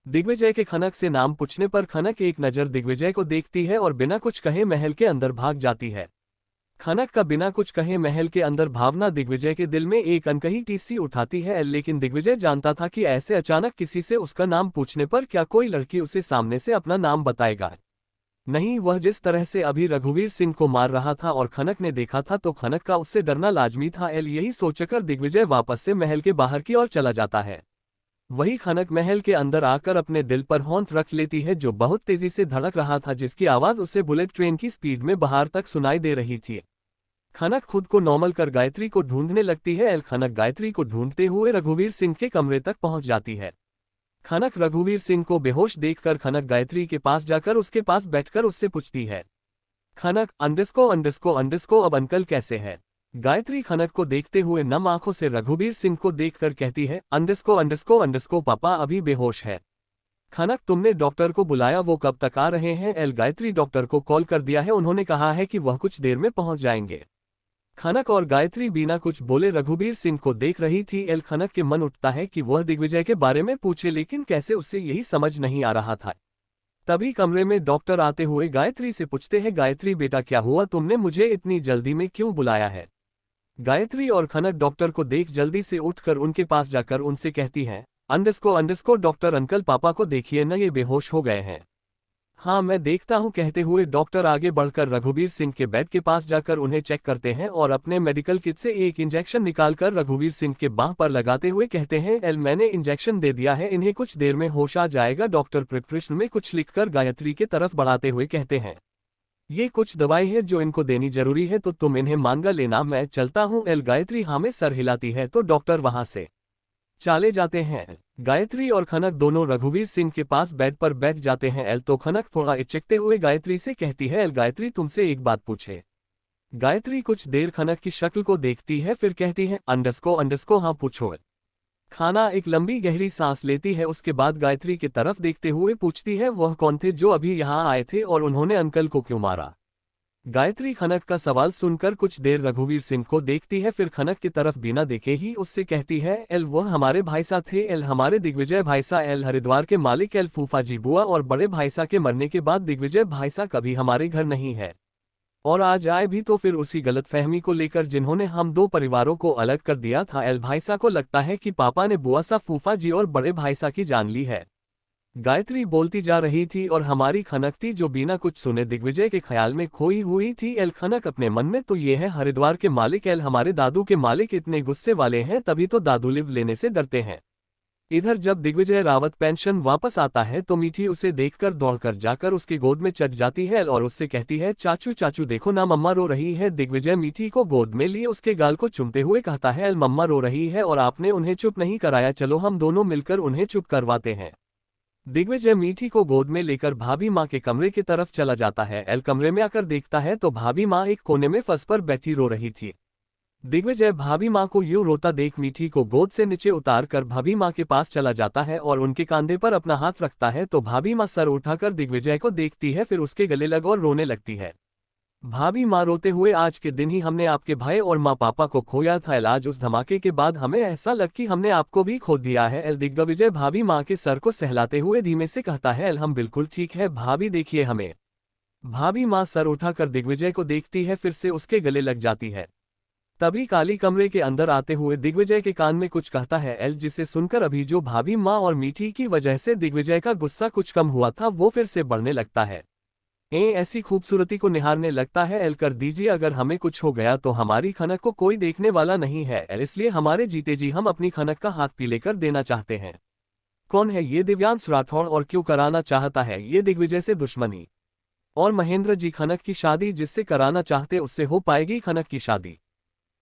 दिग्विजय के खनक से नाम पूछने पर खनक एक नजर दिग्विजय को देखती है और बिना कुछ कहे महल के अंदर भाग जाती है। खनक का बिना कुछ कहे महल के अंदर भावना दिग्विजय के दिल में एक अनकही टीसी उठाती है, लेकिन दिग्विजय जानता था कि ऐसे अचानक किसी से उसका नाम पूछने पर क्या कोई लड़की उसे सामने से अपना नाम बताएगा। नहीं, वह जिस तरह से अभी रघुवीर सिंह को मार रहा था और खनक ने देखा था तो खनक का उससे डरना लाजमी था। यही सोचकर दिग्विजय वापस से महल के बाहर की ओर चला जाता है। वही खनक महल के अंदर आकर अपने दिल पर होंठ रख लेती है जो बहुत तेजी से धड़क रहा था, जिसकी आवाज उसे बुलेट ट्रेन की स्पीड में बाहर तक सुनाई दे रही थी। खनक खुद को नॉर्मल कर गायत्री को ढूंढने लगती है। खनक गायत्री को ढूंढते हुए रघुवीर सिंह के कमरे तक पहुंच जाती है। खनक रघुवीर सिंह को बेहोश देखकर खनक गायत्री के पास जाकर उसके पास बैठकर उससे पूछती है, खनक अंडरस्को अब अंकल कैसे है? गायत्री खनक को देखते हुए नम आंखों से रघुवीर सिंह को देखकर कहती है, अंडरस्को पापा अभी बेहोश है। खनक, तुमने डॉक्टर को बुलाया, वो कब तक आ रहे हैं? एल गायत्री, डॉक्टर को कॉल कर दिया है, उन्होंने कहा है कि वह कुछ देर में पहुंच जाएंगे। खनक और गायत्री बिना कुछ बोले रघुवीर सिंह को देख रही थी। एल खनक के मन उठता है कि वह दिग्विजय के बारे में पूछे, लेकिन कैसे, उसे यही समझ नहीं आ रहा था। तभी कमरे में डॉक्टर आते हुए गायत्री से पूछते हैं, गायत्री बेटा क्या हुआ, तुमने मुझे इतनी जल्दी में क्यों बुलाया है? गायत्री और खनक डॉक्टर को देख जल्दी से उठकर उनके पास जाकर उनसे कहती हैं, अंडरस्को डॉक्टर अंकल, पापा को देखिए न, ये बेहोश हो गए हैं। हाँ मैं देखता हूँ, कहते हुए डॉक्टर आगे बढ़कर रघुवीर सिंह के बेड के पास जाकर उन्हें चेक करते हैं और अपने मेडिकल किट से एक इंजेक्शन निकालकर रघुवीर सिंह के बाह पर लगाते हुए कहते हैं, एल मैंने इंजेक्शन दे दिया है, इन्हें कुछ देर में होश आ जाएगा। डॉक्टर प्रिस्क्रिप्शन में कुछ लिखकर गायत्री के तरफ बढ़ाते हुए कहते हैं, ये कुछ दवाई है जो इनको देनी जरूरी है, तो तुम इन्हें मांगा लेना, मैं चलता हूँ। एल गायत्री हाँ में सर हिलाती है तो डॉक्टर वहां से चले जाते हैं। गायत्री और खनक दोनों रघुवीर सिंह के पास बेड पर बैठ जाते हैं। एल तो खनक थोड़ा हिचकते हुए गायत्री से कहती है, एल गायत्री तुमसे एक बात पूछे। गायत्री कुछ देर खनक की शक्ल को देखती है, फिर कहती है, अंडरस्को हाँ पूछो। खाना एक लंबी गहरी सांस लेती है, उसके बाद गायत्री की तरफ देखते हुए पूछती है, वह कौन थे जो अभी यहाँ आए थे और उन्होंने अंकल को क्यों मारा? गायत्री खनक का सवाल सुनकर कुछ देर रघुवीर सिंह को देखती है, फिर खनक की तरफ बिना देखे ही उससे कहती है, एल वह हमारे भाईसा थे, एल हमारे दिग्विजय भाईसा, एल हरिद्वार के मालिक, एल फूफा जी बुआ और बड़े भाईसा के मरने के बाद दिग्विजय भाईसा कभी हमारे घर नहीं है, और आज आए भी तो फिर उसी गलतफहमी को लेकर जिन्होंने हम दो परिवारों को अलग कर दिया था। एल भाईसा को लगता है कि पापा ने बुआ सा, फूफा जी और बड़े भाईसा की जान ली है। गायत्री बोलती जा रही थी और हमारी खनक थी जो बिना कुछ सुने दिग्विजय के ख्याल में खोई हुई थी। एल खनक अपने मन में, तो ये है हरिद्वार के मालिक, एल हमारे दादू के मालिक इतने गुस्से वाले हैं, तभी तो दादू लिव लेने से डरते हैं। इधर जब दिग्विजय रावत पेंशन वापस आता है तो मीठी उसे देखकर दौड़कर जाकर उसकी गोद में चढ़ जाती है और उससे कहती है, चाचू देखो ना, मम्मा रो रही है। दिग्विजय मीठी को गोद में लिए उसके गाल को चूमते हुए कहता है, एल मम्मा रो रही है और आपने उन्हें चुप नहीं कराया, चलो हम दोनों मिलकर उन्हें चुप करवाते हैं। दिग्विजय मीठी को गोद में लेकर भाभी माँ के कमरे की तरफ चला जाता है। एल कमरे में आकर देखता है तो भाभी माँ एक कोने में फंस पर बैठी रो रही थी। दिग्विजय भाभी माँ को यूं रोता देख मीठी को गोद से नीचे उतार कर भाभी माँ के पास चला जाता है और उनके कंधे पर अपना हाथ रखता है तो भाभी माँ सर उठाकर दिग्विजय को देखती है, फिर उसके गले लग और रोने लगती है। भाभी माँ रोते हुए, आज के दिन ही हमने आपके भाई और माँ पापा को खोया था, आज उस धमाके के बाद हमें ऐसा लग कि हमने आपको भी खो दिया है। एल दिग्विजय भाभी माँ के सर को सहलाते हुए धीमे से कहता है, एल हम बिल्कुल ठीक है भाभी, देखिए हमें। भाभी माँ सर उठाकर दिग्विजय को देखती है, फिर से उसके गले लग जाती है। तभी काली कमरे के अंदर आते हुए दिग्विजय के कान में कुछ कहता है एल, जिसे सुनकर अभी जो भाभी माँ और मीठी की वजह से दिग्विजय का गुस्सा कुछ कम हुआ था वो फिर से बढ़ने लगता है। ऐसी खूबसूरती को निहारने लगता है। एल कर दीजिए, अगर हमें कुछ हो गया तो हमारी खनक को कोई देखने वाला नहीं है एल, इसलिए हमारे जीते जी हम अपनी खनक का हाथ पीले कर देना चाहते हैं। कौन है ये दिव्यांश राठौड़ और क्यों कराना चाहता है ये दिग्विजय से दुश्मनी? और महेंद्र जी, खनक की शादी जिससे कराना चाहते उससे हो पाएगी खनक की शादी?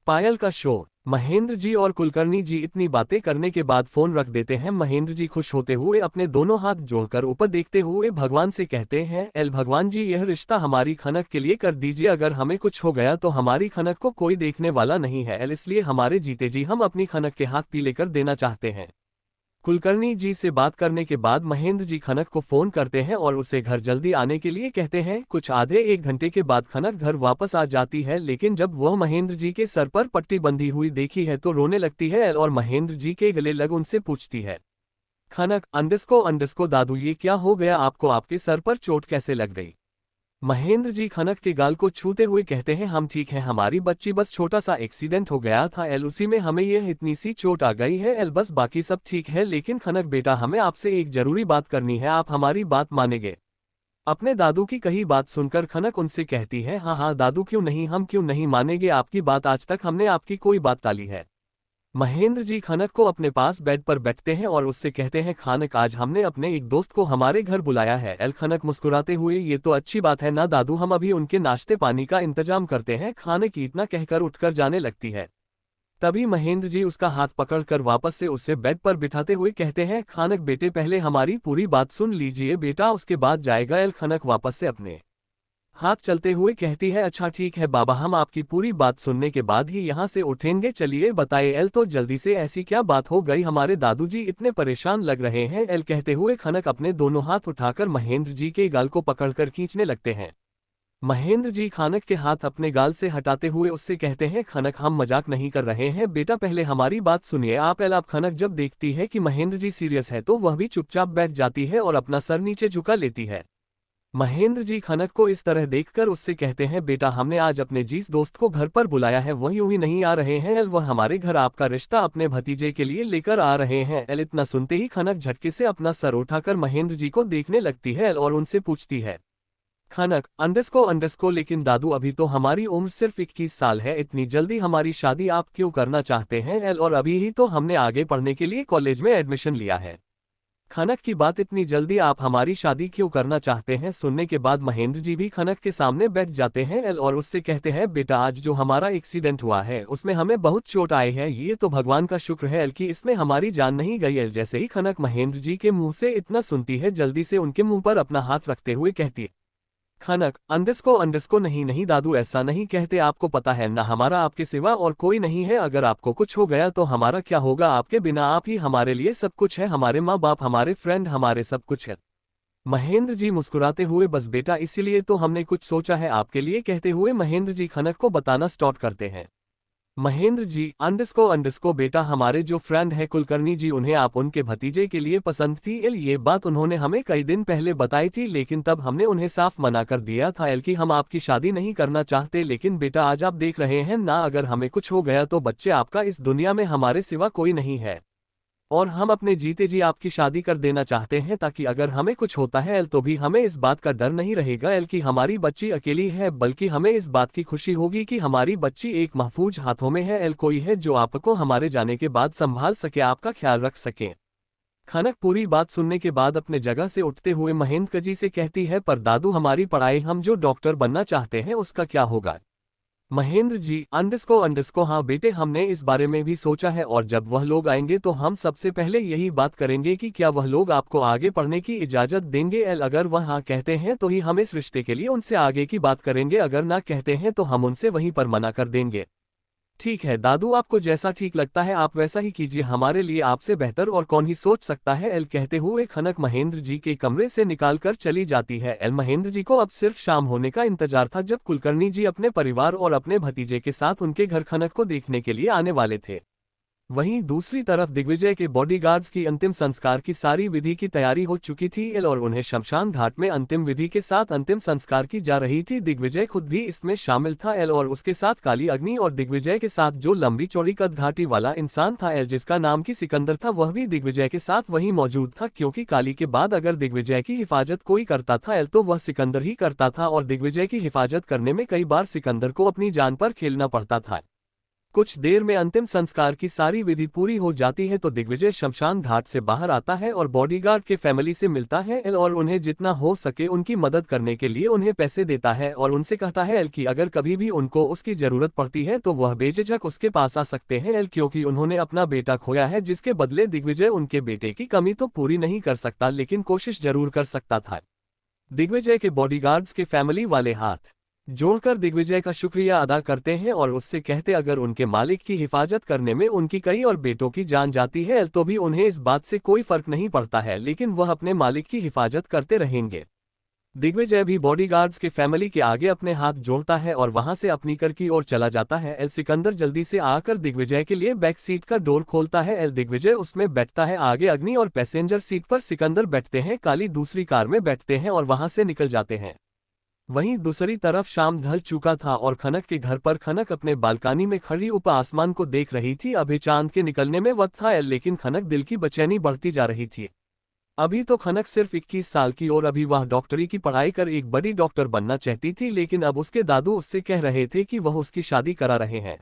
पायल का शोर। महेंद्र जी और कुलकर्णी जी इतनी बातें करने के बाद फोन रख देते हैं। महेंद्र जी खुश होते हुए अपने दोनों हाथ जोड़कर ऊपर देखते हुए भगवान से कहते हैं, एल भगवान जी यह रिश्ता हमारी खनक के लिए कर दीजिए, अगर हमें कुछ हो गया तो हमारी खनक को कोई देखने वाला नहीं है एल, इसलिए हमारे जीते जी हम अपनी खनक के हाथ पीले कर देना चाहते हैं। कुलकर्णी जी से बात करने के बाद महेंद्र जी खनक को फोन करते हैं और उसे घर जल्दी आने के लिए कहते हैं। कुछ आधे एक घंटे के बाद खनक घर वापस आ जाती है, लेकिन जब वह महेंद्र जी के सर पर पट्टी बंधी हुई देखी है तो रोने लगती है और महेंद्र जी के गले लग उनसे पूछती है, खनक अंडस्को दादू ये क्या हो गया आपको, आपके सर पर चोट कैसे लग गई? महेंद्र जी खनक के गाल को छूते हुए कहते हैं, हम ठीक हैं, हमारी बच्ची बस छोटा सा एक्सीडेंट हो गया था एल, उसी में हमें यह इतनी सी चोट आ गई है एल, बस बाकी सब ठीक है। लेकिन खनक बेटा, हमें आपसे एक जरूरी बात करनी है, आप हमारी बात मानेंगे? अपने दादू की कही बात सुनकर खनक उनसे कहती है, हाँ दादू क्यों नहीं, हम क्यों नहीं मानेंगे आपकी बात, आज तक हमने आपकी कोई बात टाली है। महेंद्र जी खनक को अपने पास बेड पर बैठते हैं और उससे कहते हैं, खनक आज हमने अपने एक दोस्त को हमारे घर बुलाया है एल। खनक मुस्कुराते हुए, ये तो अच्छी बात है ना दादू, हम अभी उनके नाश्ते पानी का इंतजाम करते हैं। खनक इतना कहकर उठकर जाने लगती है। तभी महेंद्र जी उसका हाथ पकड़कर वापस से उसे बेड पर बिठाते हुए कहते हैं, खनक बेटे पहले हमारी पूरी बात सुन लीजिए बेटा, उसके बाद जाएगा एल। खनक वापस से अपने हाथ चलते हुए कहती है, अच्छा ठीक है बाबा, हम आपकी पूरी बात सुनने के बाद ही यहाँ से उठेंगे, चलिए बताइए एल। तो जल्दी से, ऐसी क्या बात हो गई, हमारे दादूजी इतने परेशान लग रहे हैं एल। कहते हुए खनक अपने दोनों हाथ उठाकर महेंद्र जी के गाल को पकड़कर खींचने लगते हैं। महेंद्र जी खनक के हाथ अपने गाल से हटाते हुए उससे कहते हैं, खनक हम मजाक नहीं कर रहे हैं बेटा, पहले हमारी बात सुनिए आप एल। आप खनक जब देखती है कि महेंद्र जी सीरियस है तो वह भी चुपचाप बैठ जाती है और अपना सर नीचे झुका लेती है। महेंद्र जी खनक को इस तरह देखकर उससे कहते हैं, बेटा हमने आज अपने जिस दोस्त को घर पर बुलाया है वह यूं ही नहीं आ रहे हैं एल, वह हमारे घर आपका रिश्ता अपने भतीजे के लिए लेकर आ रहे हैं एल। इतना सुनते ही खनक झटके से अपना सर उठाकर महेंद्र जी को देखने लगती है एल और उनसे पूछती है, खनक अंडरस्को लेकिन दादू अभी तो हमारी उम्र सिर्फ 21 साल है, इतनी जल्दी हमारी शादी आप क्यों करना चाहते हैं एल, और अभी ही तो हमने आगे पढ़ने के लिए कॉलेज में एडमिशन लिया है। खनक की बात, इतनी जल्दी आप हमारी शादी क्यों करना चाहते हैं। सुनने के बाद महेंद्र जी भी खनक के सामने बैठ जाते हैं एल और उससे कहते हैं, बेटा आज जो हमारा एक्सीडेंट हुआ है उसमें हमें बहुत चोट आई है, ये तो भगवान का शुक्र है एल कि इसमें हमारी जान नहीं गई एल। जैसे ही खनक महेंद्र जी के मुंह से इतना सुनती है, जल्दी से उनके मुंह पर अपना हाथ रखते हुए कहती है, खनक अंडरस्को नहीं नहीं दादू ऐसा नहीं कहते, आपको पता है ना हमारा आपके सिवा और कोई नहीं है, अगर आपको कुछ हो गया तो हमारा क्या होगा, आपके बिना आप ही हमारे लिए सब कुछ है, हमारे माँ बाप, हमारे फ्रेंड, हमारे सब कुछ है। महेंद्र जी मुस्कुराते हुए, बस बेटा इसीलिए तो हमने कुछ सोचा है आपके लिए, कहते हुए महेंद्र जी खनक को बताना स्टार्ट करते हैं। महेंद्र जी अंडरस्को बेटा, हमारे जो फ्रेंड है कुलकर्णी जी, उन्हें आप उनके भतीजे के लिए पसंद थी एल, ये बात उन्होंने हमें कई दिन पहले बताई थी, लेकिन तब हमने उन्हें साफ मना कर दिया था एल कि हम आपकी शादी नहीं करना चाहते। लेकिन बेटा आज आप देख रहे हैं ना, अगर हमें कुछ हो गया तो बच्चे आपका इस दुनिया में हमारे सिवा कोई नहीं है, और हम अपने जीते जी आपकी शादी कर देना चाहते हैं, ताकि अगर हमें कुछ होता है एल तो भी हमें इस बात का डर नहीं रहेगा एल कि हमारी बच्ची अकेली है, बल्कि हमें इस बात की खुशी होगी कि हमारी बच्ची एक महफूज हाथों में है एल, कोई है जो आपको हमारे जाने के बाद संभाल सके, आपका ख्याल रख सके। खनक पूरी बात सुनने के बाद अपने जगह से उठते हुए महेंद्र जी से कहती है, पर दादू हमारी पढ़ाई, हम जो डॉक्टर बनना चाहते हैं उसका क्या होगा। महेंद्र जी अंडरस्को हाँ बेटे, हमने इस बारे में भी सोचा है, और जब वह लोग आएंगे तो हम सबसे पहले यही बात करेंगे कि क्या वह लोग आपको आगे पढ़ने की इजाजत देंगे एल। अगर वह हाँ कहते हैं तो ही हम इस रिश्ते के लिए उनसे आगे की बात करेंगे, अगर ना कहते हैं तो हम उनसे वहीं पर मना कर देंगे। ठीक है दादू, आपको जैसा ठीक लगता है आप वैसा ही कीजिए, हमारे लिए आपसे बेहतर और कौन ही सोच सकता है एल। कहते हुए खनक महेंद्र जी के कमरे से निकालकर चली जाती है एल। महेंद्र जी को अब सिर्फ शाम होने का इंतजार था, जब कुलकर्णी जी अपने परिवार और अपने भतीजे के साथ उनके घर खनक को देखने के लिए आने वाले थे। वहीं दूसरी तरफ दिग्विजय के बॉडीगार्ड्स की अंतिम संस्कार की सारी विधि की तैयारी हो चुकी थी एल, और उन्हें शमशान घाट में अंतिम विधि के साथ अंतिम संस्कार की जा रही थी। दिग्विजय खुद भी इसमें शामिल था एल, और उसके साथ काली अग्नि, और दिग्विजय के साथ जो लंबी चौड़ी कद घाटी वाला इंसान था एल, जिसका नाम की सिकंदर था, वह भी दिग्विजय के साथ वही मौजूद था, क्योंकि काली के बाद अगर दिग्विजय की हिफाजत कोई करता था एल तो वह सिकंदर ही करता था, और दिग्विजय की हिफाजत करने में कई बार सिकंदर को अपनी जान पर खेलना पड़ता था। कुछ देर में अंतिम संस्कार की सारी विधि पूरी हो जाती है तो दिग्विजय शमशान घाट से बाहर आता है और बॉडीगार्ड के फैमिली से मिलता है एल, और उन्हें जितना हो सके उनकी मदद करने के लिए उन्हें पैसे देता है, और उनसे कहता है एल कि अगर कभी भी उनको उसकी जरूरत पड़ती है तो वह बेझिझक उसके पास आ सकते हैं एल, क्योंकि उन्होंने अपना बेटा खोया है, जिसके बदले दिग्विजय उनके बेटे की कमी तो पूरी नहीं कर सकता लेकिन कोशिश जरूर कर सकता था। दिग्विजय के बॉडीगार्ड्स के फैमिली वाले हाथ जोड़कर दिग्विजय का शुक्रिया अदा करते हैं और उससे कहते अगर उनके मालिक की हिफाजत करने में उनकी कई और बेटों की जान जाती है तो भी उन्हें इस बात से कोई फर्क नहीं पड़ता है, लेकिन वह अपने मालिक की हिफाजत करते रहेंगे। दिग्विजय भी बॉडीगार्ड्स के फैमिली के आगे अपने हाथ जोड़ता है और वहां से अपनी घर की ओर चला जाता है एल। सिकंदर जल्दी से आकर दिग्विजय के लिए बैक सीट का डोर खोलता है एल। दिग्विजय उसमें बैठता है, आगे अग्नि और पैसेंजर सीट पर सिकंदर बैठते हैं, काली दूसरी कार में बैठते हैं और वहां से निकल जाते हैं। वहीं दूसरी तरफ शाम ढल चुका था और खनक के घर पर खनक अपने बालकनी में खड़ी ऊपर आसमान को देख रही थी। अभी चांद के निकलने में वक्त था लेकिन खनक दिल की बेचैनी बढ़ती जा रही थी। अभी तो खनक सिर्फ 21 साल की और अभी वह डॉक्टरी की पढ़ाई कर एक बड़ी डॉक्टर बनना चाहती थी, लेकिन अब उसके दादू उससे कह रहे थे कि वह उसकी शादी करा रहे हैं।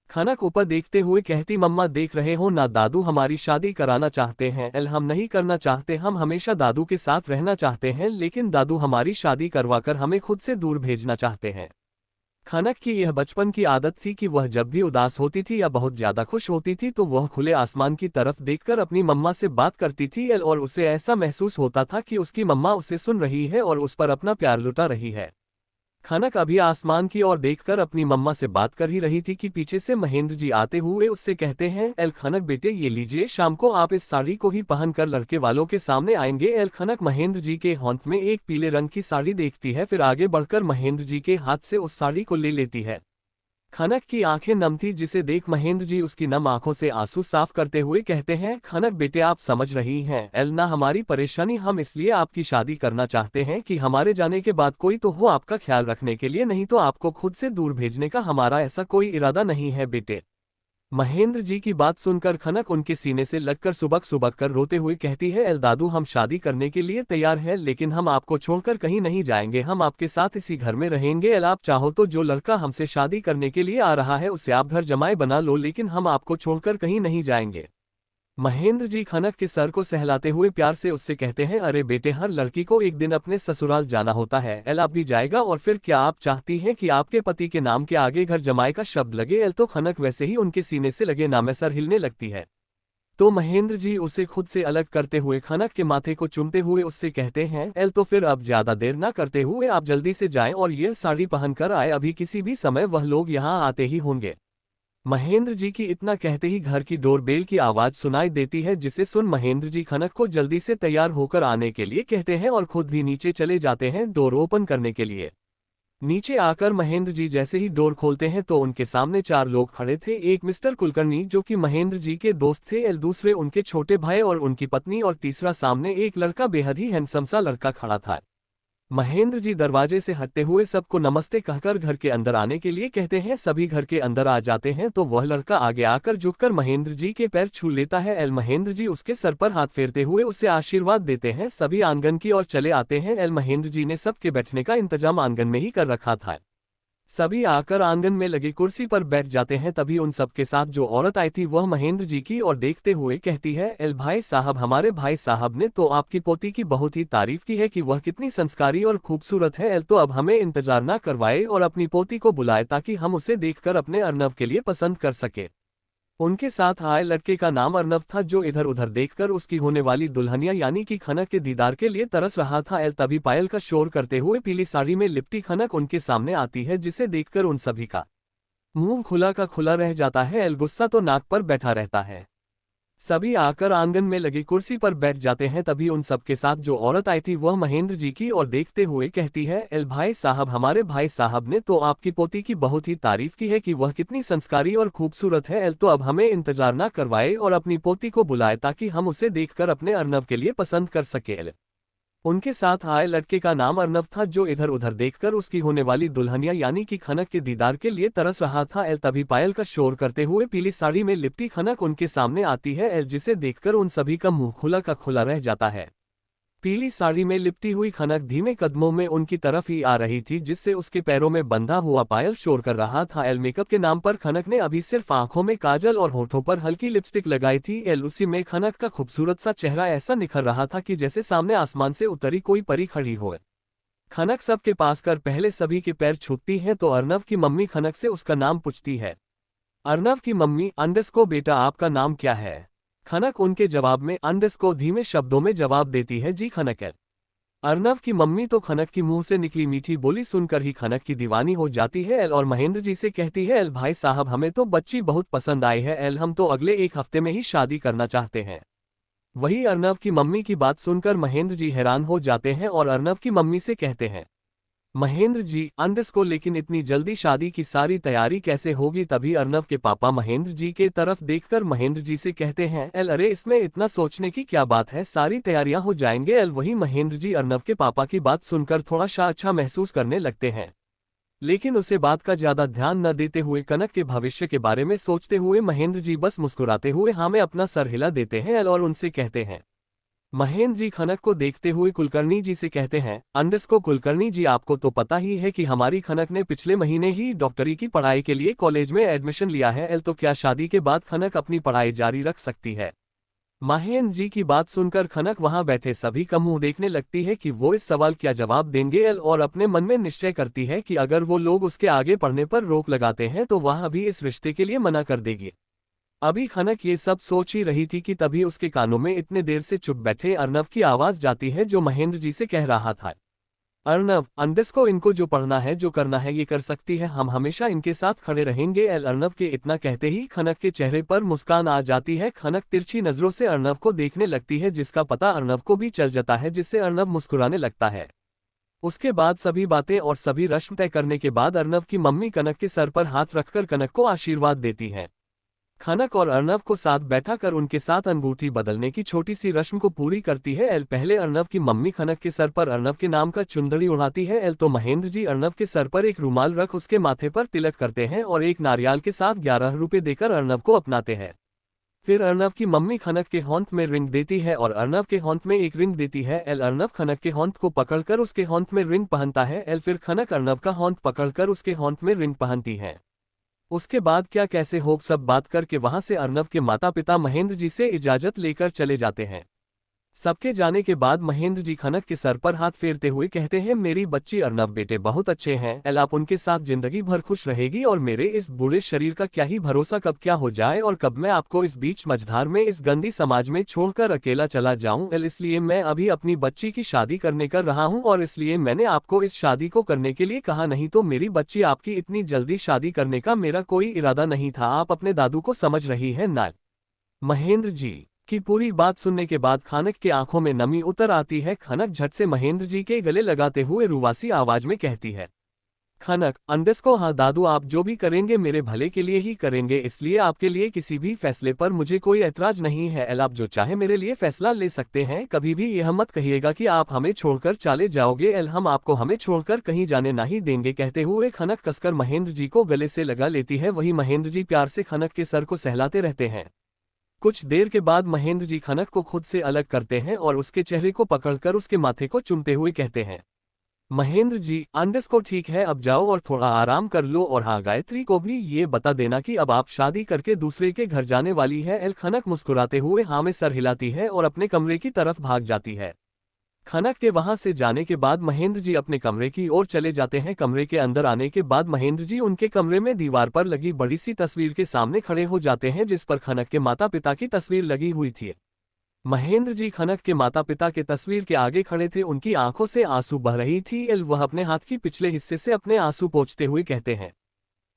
खनक ऊपर देखते हुए कहती, मम्मा देख रहे हो ना, दादू हमारी शादी कराना चाहते हैं एल। हम नहीं करना चाहते, हम हमेशा दादू के साथ रहना चाहते हैं, लेकिन दादू हमारी शादी करवाकर हमें खुद से दूर भेजना चाहते हैं। खनक की यह बचपन की आदत थी कि वह जब भी उदास होती थी या बहुत ज्यादा खुश होती थी तो वह खुले आसमान की तरफ देखकर अपनी मम्मा से बात करती थी एल, और उसे ऐसा महसूस होता था कि उसकी मम्मा उसे सुन रही है और उस पर अपना प्यार लुटा रही है। खनक अभी आसमान की ओर देखकर अपनी मम्मा से बात कर ही रही थी कि पीछे से महेंद्र जी आते हुए उससे कहते हैं, एल खनक बेटे ये लीजिए, शाम को आप इस साड़ी को ही पहनकर लड़के वालों के सामने आएंगे। एल खनक महेंद्र जी के हाथ में एक पीले रंग की साड़ी देखती है, फिर आगे बढ़कर महेंद्र जी के हाथ से उस साड़ी को ले लेती है। खनक की आंखें नम थी, जिसे देख महेंद्र जी उसकी नम आंखों से आंसू साफ करते हुए कहते हैं, खनक बेटे आप समझ रही हैं एल ना हमारी परेशानी, हम इसलिए आपकी शादी करना चाहते हैं कि हमारे जाने के बाद कोई तो हो आपका ख्याल रखने के लिए, नहीं तो आपको खुद से दूर भेजने का हमारा ऐसा कोई इरादा नहीं है बेटे। महेंद्र जी की बात सुनकर खनक उनके सीने से लगकर सुबक सुबक कर रोते हुए कहती है, एल दादू हम शादी करने के लिए तैयार हैं, लेकिन हम आपको छोड़कर कहीं नहीं जाएंगे, हम आपके साथ इसी घर में रहेंगे। एल आप चाहो तो जो लड़का हमसे शादी करने के लिए आ रहा है उसे आप घर जमाए बना लो, लेकिन हम आपको छोड़कर कहीं नहीं जाएंगे। महेंद्र जी खनक के सर को सहलाते हुए प्यार से उससे कहते हैं, अरे बेटे हर लड़की को एक दिन अपने ससुराल जाना होता है, एल आप भी जाएगा और फिर क्या आप चाहती हैं कि आपके पति के नाम के आगे घर जमाए का शब्द लगे। एल तो खनक वैसे ही उनके सीने से लगे नामे सर हिलने लगती है। तो महेंद्र जी उसे खुद से अलग करते हुए खनक के माथे को चूमते हुए उससे कहते हैं, एल तो फिर अब ज्यादा देर ना करते हुए आप जल्दी से जाएं और यह साड़ी पहनकर आए, अभी किसी भी समय वह लोग यहाँ आते ही होंगे। महेंद्र जी की इतना कहते ही घर की डोरबेल की आवाज सुनाई देती है, जिसे सुन महेंद्र जी खनक को जल्दी से तैयार होकर आने के लिए कहते हैं और खुद भी नीचे चले जाते हैं डोर ओपन करने के लिए। नीचे आकर महेंद्र जी जैसे ही डोर खोलते हैं तो उनके सामने 4 लोग खड़े थे। एक मिस्टर कुलकर्णी जो कि महेंद्र जी के दोस्त थे, एल दूसरे उनके छोटे भाई और उनकी पत्नी, और तीसरा सामने एक लड़का बेहद ही हैंडसम सा लड़का खड़ा था। महेंद्र जी दरवाजे से हटते हुए सबको नमस्ते कहकर घर के अंदर आने के लिए कहते हैं। सभी घर के अंदर आ जाते हैं तो वह लड़का आगे आकर झुककर महेंद्र जी के पैर छू लेता है। एल महेंद्र जी उसके सर पर हाथ फेरते हुए उसे आशीर्वाद देते हैं। सभी आंगन की ओर चले आते हैं। एल महेंद्र जी ने सबके बैठने का इंतजाम आंगन में ही कर रखा था। सभी आकर आंगन में लगी कुर्सी पर बैठ जाते हैं। तभी उन सबके साथ जो औरत आई थी वह महेंद्र जी की ओर देखते हुए कहती है, एल भाई साहब हमारे भाई साहब ने तो आपकी पोती की बहुत ही तारीफ की है कि वह कितनी संस्कारी और खूबसूरत है। एल तो अब हमें इंतजार ना करवाए और अपनी पोती को बुलाए ताकि हम उसे देखकर अपने अर्नव के लिए पसंद कर सके। उनके साथ आए लड़के का नाम अर्नव था, जो इधर उधर देखकर उसकी होने वाली दुल्हनिया यानी कि खनक के दीदार के लिए तरस रहा था। एल तभी पायल का शोर करते हुए पीली साड़ी में लिपटी खनक उनके सामने आती है, जिसे देखकर उन सभी का मुंह खुला का खुला रह जाता है। एल गुस्सा तो नाक पर बैठा रहता है। सभी आकर आंगन में लगी कुर्सी पर बैठ जाते हैं। तभी उन सबके साथ जो औरत आई थी वह महेंद्र जी की ओर देखते हुए कहती है, एल भाई साहब हमारे भाई साहब ने तो आपकी पोती की बहुत ही तारीफ की है कि वह कितनी संस्कारी और खूबसूरत है। एल तो अब हमें इंतजार ना करवाए और अपनी पोती को बुलाए ताकि हम उसे देखकर अपने अर्नव के लिए पसंद कर सके। एल उनके साथ आए लड़के का नाम अर्नव था, जो इधर उधर देखकर उसकी होने वाली दुल्हनिया यानी कि खनक के दीदार के लिए तरस रहा था। एल तभी पायल का शोर करते हुए पीली साड़ी में लिपटी खनक उनके सामने आती है। एल जिसे देखकर उन सभी का मुंह खुला का खुला रह जाता है। पीली साड़ी में लिपटी हुई खनक धीमे कदमों में उनकी तरफ ही आ रही थी, जिससे उसके पैरों में बंधा हुआ पायल शोर कर रहा था। एल मेकअप के नाम पर खनक ने अभी सिर्फ आंखों में काजल और होठों पर हल्की लिपस्टिक लगाई थी। एल उसी में खनक का खूबसूरत सा चेहरा ऐसा निखर रहा था कि जैसे सामने आसमान से उतरी कोई परी खड़ी हो। खनक सबके पास कर पहले सभी के पैर छूती है तो अर्नव की मम्मी खनक से उसका नाम पूछती है। अर्नव की मम्मी, अंडस को बेटा आपका नाम क्या है? खनक उनके जवाब में अंडस को धीमे शब्दों में जवाब देती है, जी खनक है। अर्नव की मम्मी तो खनक की मुंह से निकली मीठी बोली सुनकर ही खनक की दीवानी हो जाती है। एल और महेंद्र जी से कहती है, एल भाई साहब हमें तो बच्ची बहुत पसंद आई है। एल हम तो अगले 1 हफ्ते में ही शादी करना चाहते हैं। वही अर्नव की मम्मी की बात सुनकर महेंद्र जी हैरान हो जाते हैं और अर्नव की मम्मी से कहते हैं, महेंद्र जी अंडस को लेकिन इतनी जल्दी शादी की सारी तैयारी कैसे होगी? तभी अर्नव के पापा महेंद्र जी के तरफ देखकर महेंद्र जी से कहते हैं, एल अरे इसमें इतना सोचने की क्या बात है, सारी तैयारियां हो जाएंगे। एल वही महेंद्र जी अर्नव के पापा की बात सुनकर थोड़ा सा अच्छा महसूस करने लगते हैं, लेकिन उसे बात का ज्यादा ध्यान न देते हुए कनक के भविष्य के बारे में सोचते हुए महेंद्र जी बस मुस्कुराते हुए हाँ में अपना सर हिला देते हैं। एल और उनसे कहते हैं, महेंद्र जी खनक को देखते हुए कुलकर्णी जी से कहते हैं, अंडस को कुलकर्णी जी आपको तो पता ही है कि हमारी खनक ने पिछले महीने ही डॉक्टरी की पढ़ाई के लिए कॉलेज में एडमिशन लिया है। एल तो क्या शादी के बाद खनक अपनी पढ़ाई जारी रख सकती है? महेंद्र जी की बात सुनकर खनक वहां बैठे सभी का मुंह देखने लगती है कि वो इस सवाल क्या जवाब देंगे। एल और अपने मन में निश्चय करती है कि अगर वो लोग उसके आगे पढ़ने पर रोक लगाते हैं तो वह भी इस रिश्ते के लिए मना कर देगी। अभी खनक ये सब सोच ही रही थी कि तभी उसके कानों में इतने देर से चुप बैठे अर्नव की आवाज जाती है, जो महेंद्र जी से कह रहा था, अर्नब, अंडरस्कोर इनको जो पढ़ना है जो करना है ये कर सकती है, हम हमेशा इनके साथ खड़े रहेंगे। एल अर्नब के इतना कहते ही खनक के चेहरे पर मुस्कान आ जाती है। खनक तिरछी नजरों से अर्नब को देखने लगती है, जिसका पता अर्नब को भी चल जाता है, जिससे अर्नब मुस्कुराने लगता है। उसके बाद सभी बातें और सभी रस्म तय करने के बाद अर्नब की मम्मी कनक के सर पर हाथ रखकर कनक को आशीर्वाद देती हैं। खनक और अर्नब को साथ बैठा कर उनके साथ अंगूठी बदलने की छोटी सी रस्म को पूरी करती है। एल पहले अर्नब की मम्मी खनक के सर पर अर्नब के नाम का चुंदड़ी उड़ाती है। एल तो महेंद्र जी अर्नब के सर पर एक रुमाल रख उसके माथे पर तिलक करते हैं और एक नारियल के साथ 11 रुपए देकर अर्नब को अपनाते हैं। फिर अर्नब की मम्मी खनक के होंठ में रिंग देती है और अर्नब के होंठ में एक रिंग देती है। एल अर्नब खनक के होंठ को पकड़कर उसके होंठ में रिंग पहनता है। एल फिर खनक अर्नब का होंठ पकड़कर उसके होंठ में रिंग पहनती है। उसके बाद क्या कैसे हो सब बात करके वहां से अर्नब के माता पिता महेंद्र जी से इजाजत लेकर चले जाते हैं। सबके जाने के बाद महेंद्र जी खनक के सर पर हाथ फेरते हुए कहते हैं, मेरी बच्ची अर्नब बेटे बहुत अच्छे हैं। एल आप उनके साथ जिंदगी भर खुश रहेगी और मेरे इस बूढ़े शरीर का क्या ही भरोसा कब क्या हो जाए और कब मैं आपको इस बीच मझधार में इस गंदी समाज में छोड़कर अकेला चला जाऊं। एल इसलिए मैं अभी अपनी बच्ची की शादी करने कर रहा हूं और इसलिए मैंने आपको इस शादी को करने के लिए कहा, नहीं तो मेरी बच्ची आपकी इतनी जल्दी शादी करने का मेरा कोई इरादा नहीं था। आप अपने दादू को समझ रही है ना। महेंद्र जी की पूरी बात सुनने के बाद खनक के आंखों में नमी उतर आती है। खनक झट से महेंद्र जी के गले लगाते हुए रुवासी आवाज में कहती है, खनक अंडरस्को हाँ दादू, आप जो भी करेंगे मेरे भले के लिए ही करेंगे, इसलिए आपके लिए किसी भी फैसले पर मुझे कोई ऐतराज नहीं है। एल आप जो चाहे मेरे लिए फैसला ले सकते हैं, कभी भी यह मत कहिएगा कि आप हमें छोड़कर चले जाओगे। एल हम आपको हमें छोड़कर कहीं जाने नहीं देंगे। कहते हुए खनक कसकर महेंद्र जी को गले से लगा लेती है। वही महेंद्र जी प्यार से खनक के सर को सहलाते रहते हैं। कुछ देर के बाद महेंद्र जी खनक को खुद से अलग करते हैं और उसके चेहरे को पकड़कर उसके माथे को चूमते हुए कहते हैं, महेंद्र जी अंडरस्को ठीक है, अब जाओ और थोड़ा आराम कर लो और हाँ गायत्री को भी ये बता देना कि अब आप शादी करके दूसरे के घर जाने वाली है। एल खनक मुस्कुराते हुए हाँ में सर हिलाती है और अपने कमरे की तरफ भाग जाती है। खनक के वहां से जाने के बाद महेंद्र जी अपने कमरे की ओर चले जाते हैं। कमरे के अंदर आने के बाद महेंद्र जी उनके कमरे में दीवार पर लगी बड़ी सी तस्वीर के सामने खड़े हो जाते हैं, जिस पर खनक के माता पिता की तस्वीर लगी हुई थी। महेंद्र जी खनक के माता पिता के तस्वीर के आगे खड़े थे, उनकी आंखों से आंसू बह रही थी। एल वह अपने हाथ की पिछले हिस्से से अपने आंसू पोंछते हुए कहते हैं,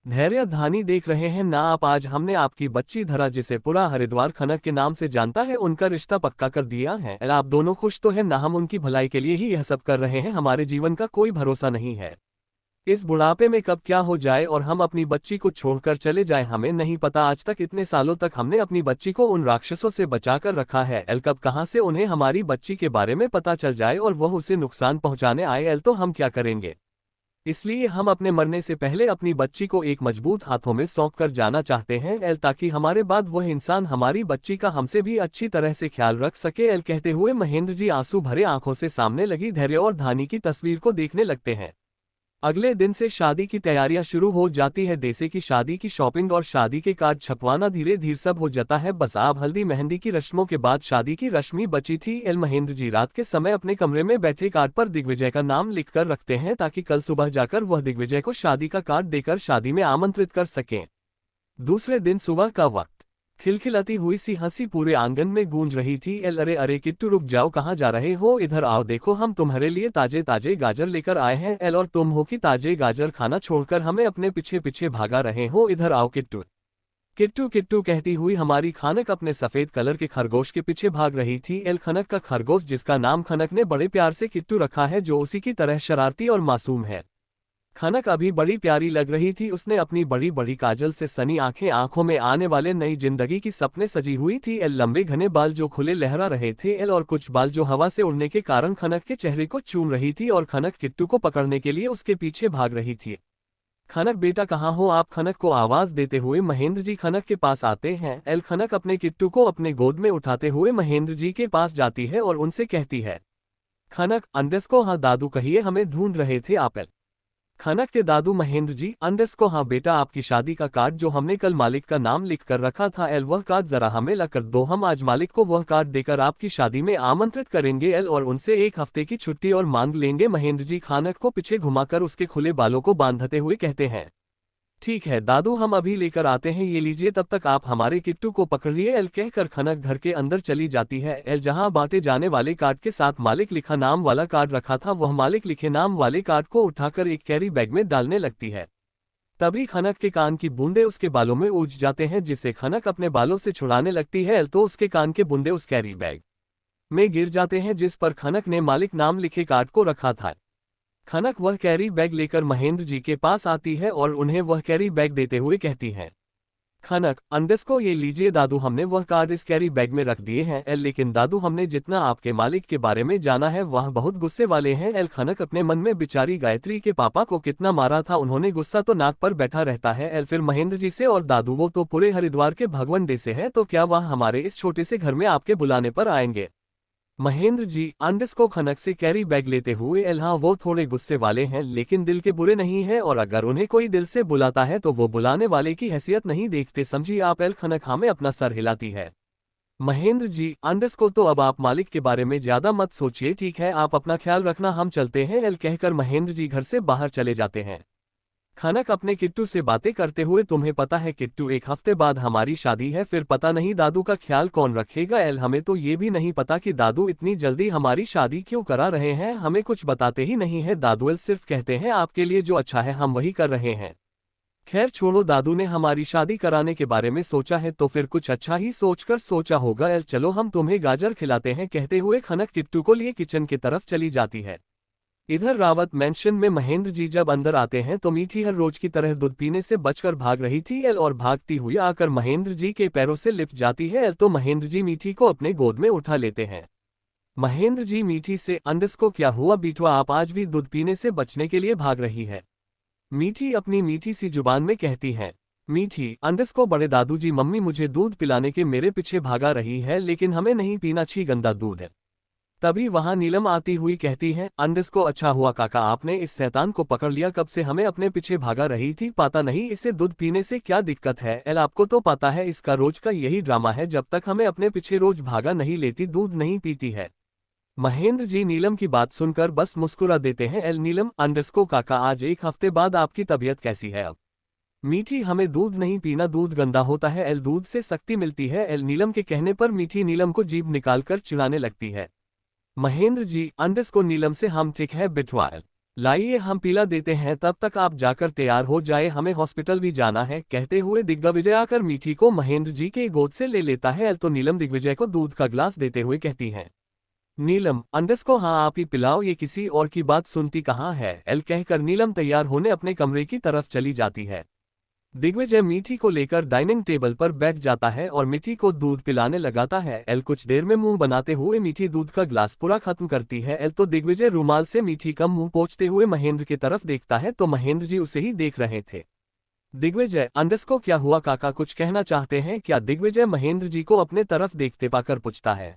धैर्य धानी देख रहे हैं ना आप, आज हमने आपकी बच्ची धरा जिसे पूरा हरिद्वार खनक के नाम से जानता है उनका रिश्ता पक्का कर दिया है। आप दोनों खुश तो है ना, हम उनकी भलाई के लिए ही यह सब कर रहे हैं। हमारे जीवन का कोई भरोसा नहीं है, इस बुढ़ापे में कब क्या हो जाए और हम अपनी बच्ची को छोड़कर चले जाएं, हमें नहीं पता। आज तक इतने सालों तक हमने अपनी बच्ची को उन राक्षसों से बचाकर रखा है। एल कब कहां से उन्हें हमारी बच्ची के बारे में पता चल जाए और वह उसे नुकसान पहुंचाने आए, एल तो हम क्या करेंगे। इसलिए हम अपने मरने से पहले अपनी बच्ची को एक मजबूत हाथों में सौंप कर जाना चाहते हैं एल, ताकि हमारे बाद वह इंसान हमारी बच्ची का हमसे भी अच्छी तरह से ख्याल रख सके। एल कहते हुए महेंद्र जी आंसू भरे आंखों से सामने लगी धैर्य और धानी की तस्वीर को देखने लगते हैं। अगले दिन से शादी की तैयारियां शुरू हो जाती है। देसे की शादी की शॉपिंग और शादी के कार्ड छपवाना धीरे धीरे सब हो जाता है। बस अब हल्दी मेहंदी की रस्मों के बाद शादी की रस्म ही बची थी। एल महेंद्र जी रात के समय अपने कमरे में बैठे कार्ड पर दिग्विजय का नाम लिखकर रखते हैं, ताकि कल सुबह जाकर वह दिग्विजय को शादी का कार्ड देकर शादी में आमंत्रित कर सकें। दूसरे दिन सुबह का वक्त खिलखिलाती हुई सी हंसी पूरे आंगन में गूंज रही थी। एल अरे अरे किट्टू रुक जाओ, कहाँ जा रहे हो, इधर आओ, देखो हम तुम्हारे लिए ताजे ताजे गाजर लेकर आए हैं। एल और तुम हो कि ताजे गाजर खाना छोड़कर हमें अपने पीछे पीछे भागा रहे हो, इधर आओ किट्टू। किट्टू किट्टू कहती हुई हमारी खनक अपने सफेद कलर के खरगोश के पीछे भाग रही थी। एल खनक का खरगोश जिसका नाम खनक ने बड़े प्यार से किट्टू रखा है, जो उसी की तरह शरारती और मासूम है। खनक अभी बड़ी प्यारी लग रही थी। उसने अपनी बड़ी बड़ी काजल से सनी आंखें, आंखों में आने वाले नई जिंदगी की सपने सजी हुई थी। एल लंबे घने बाल जो खुले लहरा रहे थे, एल और कुछ बाल जो हवा से उड़ने के कारण खनक के चेहरे को चूम रही थी और खनक किट्टू को पकड़ने के लिए उसके पीछे भाग रही थी। खनक बेटा कहाँ हो आप, खनक को आवाज देते हुए महेंद्र जी खनक के पास आते हैं। एल खनक अपने किट्टू को अपने गोद में उठाते हुए महेंद्र जी के पास जाती है और उनसे कहती है, खनक अंडरस्को हाँ दादू कहिए, हमें ढूंढ रहे थे आप। एल खनक के दादू महेंद्र जी अंडरस्को हाँ बेटा, आपकी शादी का कार्ड जो हमने कल मालिक का नाम लिख कर रखा था, एल वह कार्ड जरा हमें ला कर दो, हम आज मालिक को वह कार्ड देकर आपकी शादी में आमंत्रित करेंगे। एल और उनसे 1 हफ्ते की छुट्टी और मांग लेंगे। महेंद्र जी खनक को पीछे घुमाकर उसके खुले बालों को बांधते हुए कहते हैं, ठीक है दादू, हम अभी लेकर आते हैं, ये लीजिए, तब तक आप हमारे किट्टू को पकड़िए। एल कहकर खनक घर के अंदर चली जाती है। एल जहां बांटे जाने वाले कार्ड के साथ मालिक लिखा नाम वाला कार्ड रखा था, वह मालिक लिखे नाम वाले कार्ड को उठाकर एक कैरी बैग में डालने लगती है। तभी खनक के कान की बूंदे उसके बालों में उलझ जाते हैं, जिससे खनक अपने बालों से छुड़ाने लगती है। तो उसके कान के बूंदे उस कैरी बैग में गिर जाते हैं जिस पर खनक ने मालिक नाम लिखे कार्ड को रखा था। खनक वह कैरी बैग लेकर महेंद्र जी के पास आती है और उन्हें वह कैरी बैग देते हुए कहती है, खनक अंडस्को, ये लीजिए दादू, हमने वह कार्ड इस कैरी बैग में रख दिए हैं। एल लेकिन दादू, हमने जितना आपके मालिक के बारे में जाना है वह बहुत गुस्से वाले हैं। एल खनक अपने मन में बेचारी गायत्री के पापा को कितना मारा था, उन्होंने गुस्सा तो नाक पर बैठा रहता है। एल फिर महेंद्र जी से, और दादू वो तो पूरे हरिद्वार के भगवंडे से है, तो क्या वह हमारे इस छोटे से घर में आपके बुलाने पर आएंगे? महेंद्र जी अंडस्को खनक से कैरी बैग लेते हुए, एल हाँ, वो थोड़े गुस्से वाले हैं लेकिन दिल के बुरे नहीं है, और अगर उन्हें कोई दिल से बुलाता है तो वो बुलाने वाले की हैसियत नहीं देखते, समझिए आप। एल खनक हाँ में अपना सर हिलाती है। महेंद्र जी अंडस्को, तो अब आप मालिक के बारे में ज्यादा मत सोचिए, ठीक है, आप अपना ख्याल रखना, हम चलते हैं। एल कहकर महेंद्र जी घर से बाहर चले जाते हैं। खनक अपने किट्टू से बातें करते हुए, तुम्हें पता है किट्टू, एक हफ्ते बाद हमारी शादी है, फिर पता नहीं दादू का ख्याल कौन रखेगा। एल हमें तो ये भी नहीं पता कि दादू इतनी जल्दी हमारी शादी क्यों करा रहे हैं, हमें कुछ बताते ही नहीं है दादू। एल सिर्फ कहते हैं आपके लिए जो अच्छा है हम वही कर रहे हैं। खैर छोड़ो, दादू ने हमारी शादी कराने के बारे में सोचा है तो फिर कुछ अच्छा ही सोचकर सोचा होगा। एल चलो हम तुम्हें गाजर खिलाते हैं, कहते हुए खनक किट्टू को लिए किचन की तरफ चली जाती है। इधर रावत मैंशन में महेंद्र जी जब अंदर आते हैं तो मीठी हर रोज की तरह दूध पीने से बचकर भाग रही थी। एल और भागती हुई आकर महेंद्र जी के पैरों से लिपट जाती है। एल तो महेंद्र जी मीठी को अपने गोद में उठा लेते हैं। महेंद्र जी मीठी से, अंडस्को क्या हुआ बीटवा, आप आज भी दूध पीने से बचने के लिए भाग रही है? मीठी अपनी मीठी सी जुबान में कहती है। मीठी अंडस्को, बड़े दादू जी, मम्मी मुझे दूध पिलाने के मेरे पीछे भागा रही है, लेकिन हमें नहीं पीना, छी गंदा दूध है। तभी वहां नीलम आती हुई कहती है, अंडस्को, अच्छा हुआ काका आपने इस शैतान को पकड़ लिया, कब से हमें अपने पीछे भागा रही थी, पता नहीं इसे दूध पीने से क्या दिक्कत है। एल आपको तो पता है इसका रोज का यही ड्रामा है, जब तक हमें अपने पीछे रोज भागा नहीं लेती दूध नहीं पीती है। महेंद्र जी नीलम की बात सुनकर बस मुस्कुरा देते हैं। एल नीलम अंडस्को काका, आज एक हफ्ते बाद आपकी तबीयत कैसी है अब? मीठी, हमें दूध नहीं पीना, दूध गंदा होता है। एल दूध से शक्ति मिलती है। एल नीलम के कहने पर मीठी नीलम को जीभ निकालकर चिढ़ाने लगती है। महेंद्र जी अंडस्को, नीलम से, हम ठीक है बिठवा, लाइए हम पिला देते हैं, तब तक आप जाकर तैयार हो जाए, हमें हॉस्पिटल भी जाना है। कहते हुए दिग्विजय आकर मीठी को महेंद्र जी के गोद से ले लेता है। तो नीलम दिग्विजय को दूध का ग्लास देते हुए कहती है, नीलम अंडस्को, हाँ आप ही पिलाओ, ये किसी और की बात सुनती कहाँ है। एल कहकर नीलम तैयार होने अपने कमरे की तरफ चली जाती है। दिग्विजय मीठी को लेकर डाइनिंग टेबल पर बैठ जाता है और मीठी को दूध पिलाने लगाता है। एल कुछ देर में मुंह बनाते हुए मीठी दूध का ग्लास पूरा खत्म करती है। एल तो दिग्विजय रुमाल से मीठी का मुंह पोंछते हुए महेंद्र की तरफ देखता है तो महेंद्र जी उसे ही देख रहे थे। दिग्विजय अंडस्को, क्या हुआ काका, कुछ कहना चाहते हैं क्या? दिग्विजय महेंद्र जी को अपने तरफ देखते पाकर पूछता है।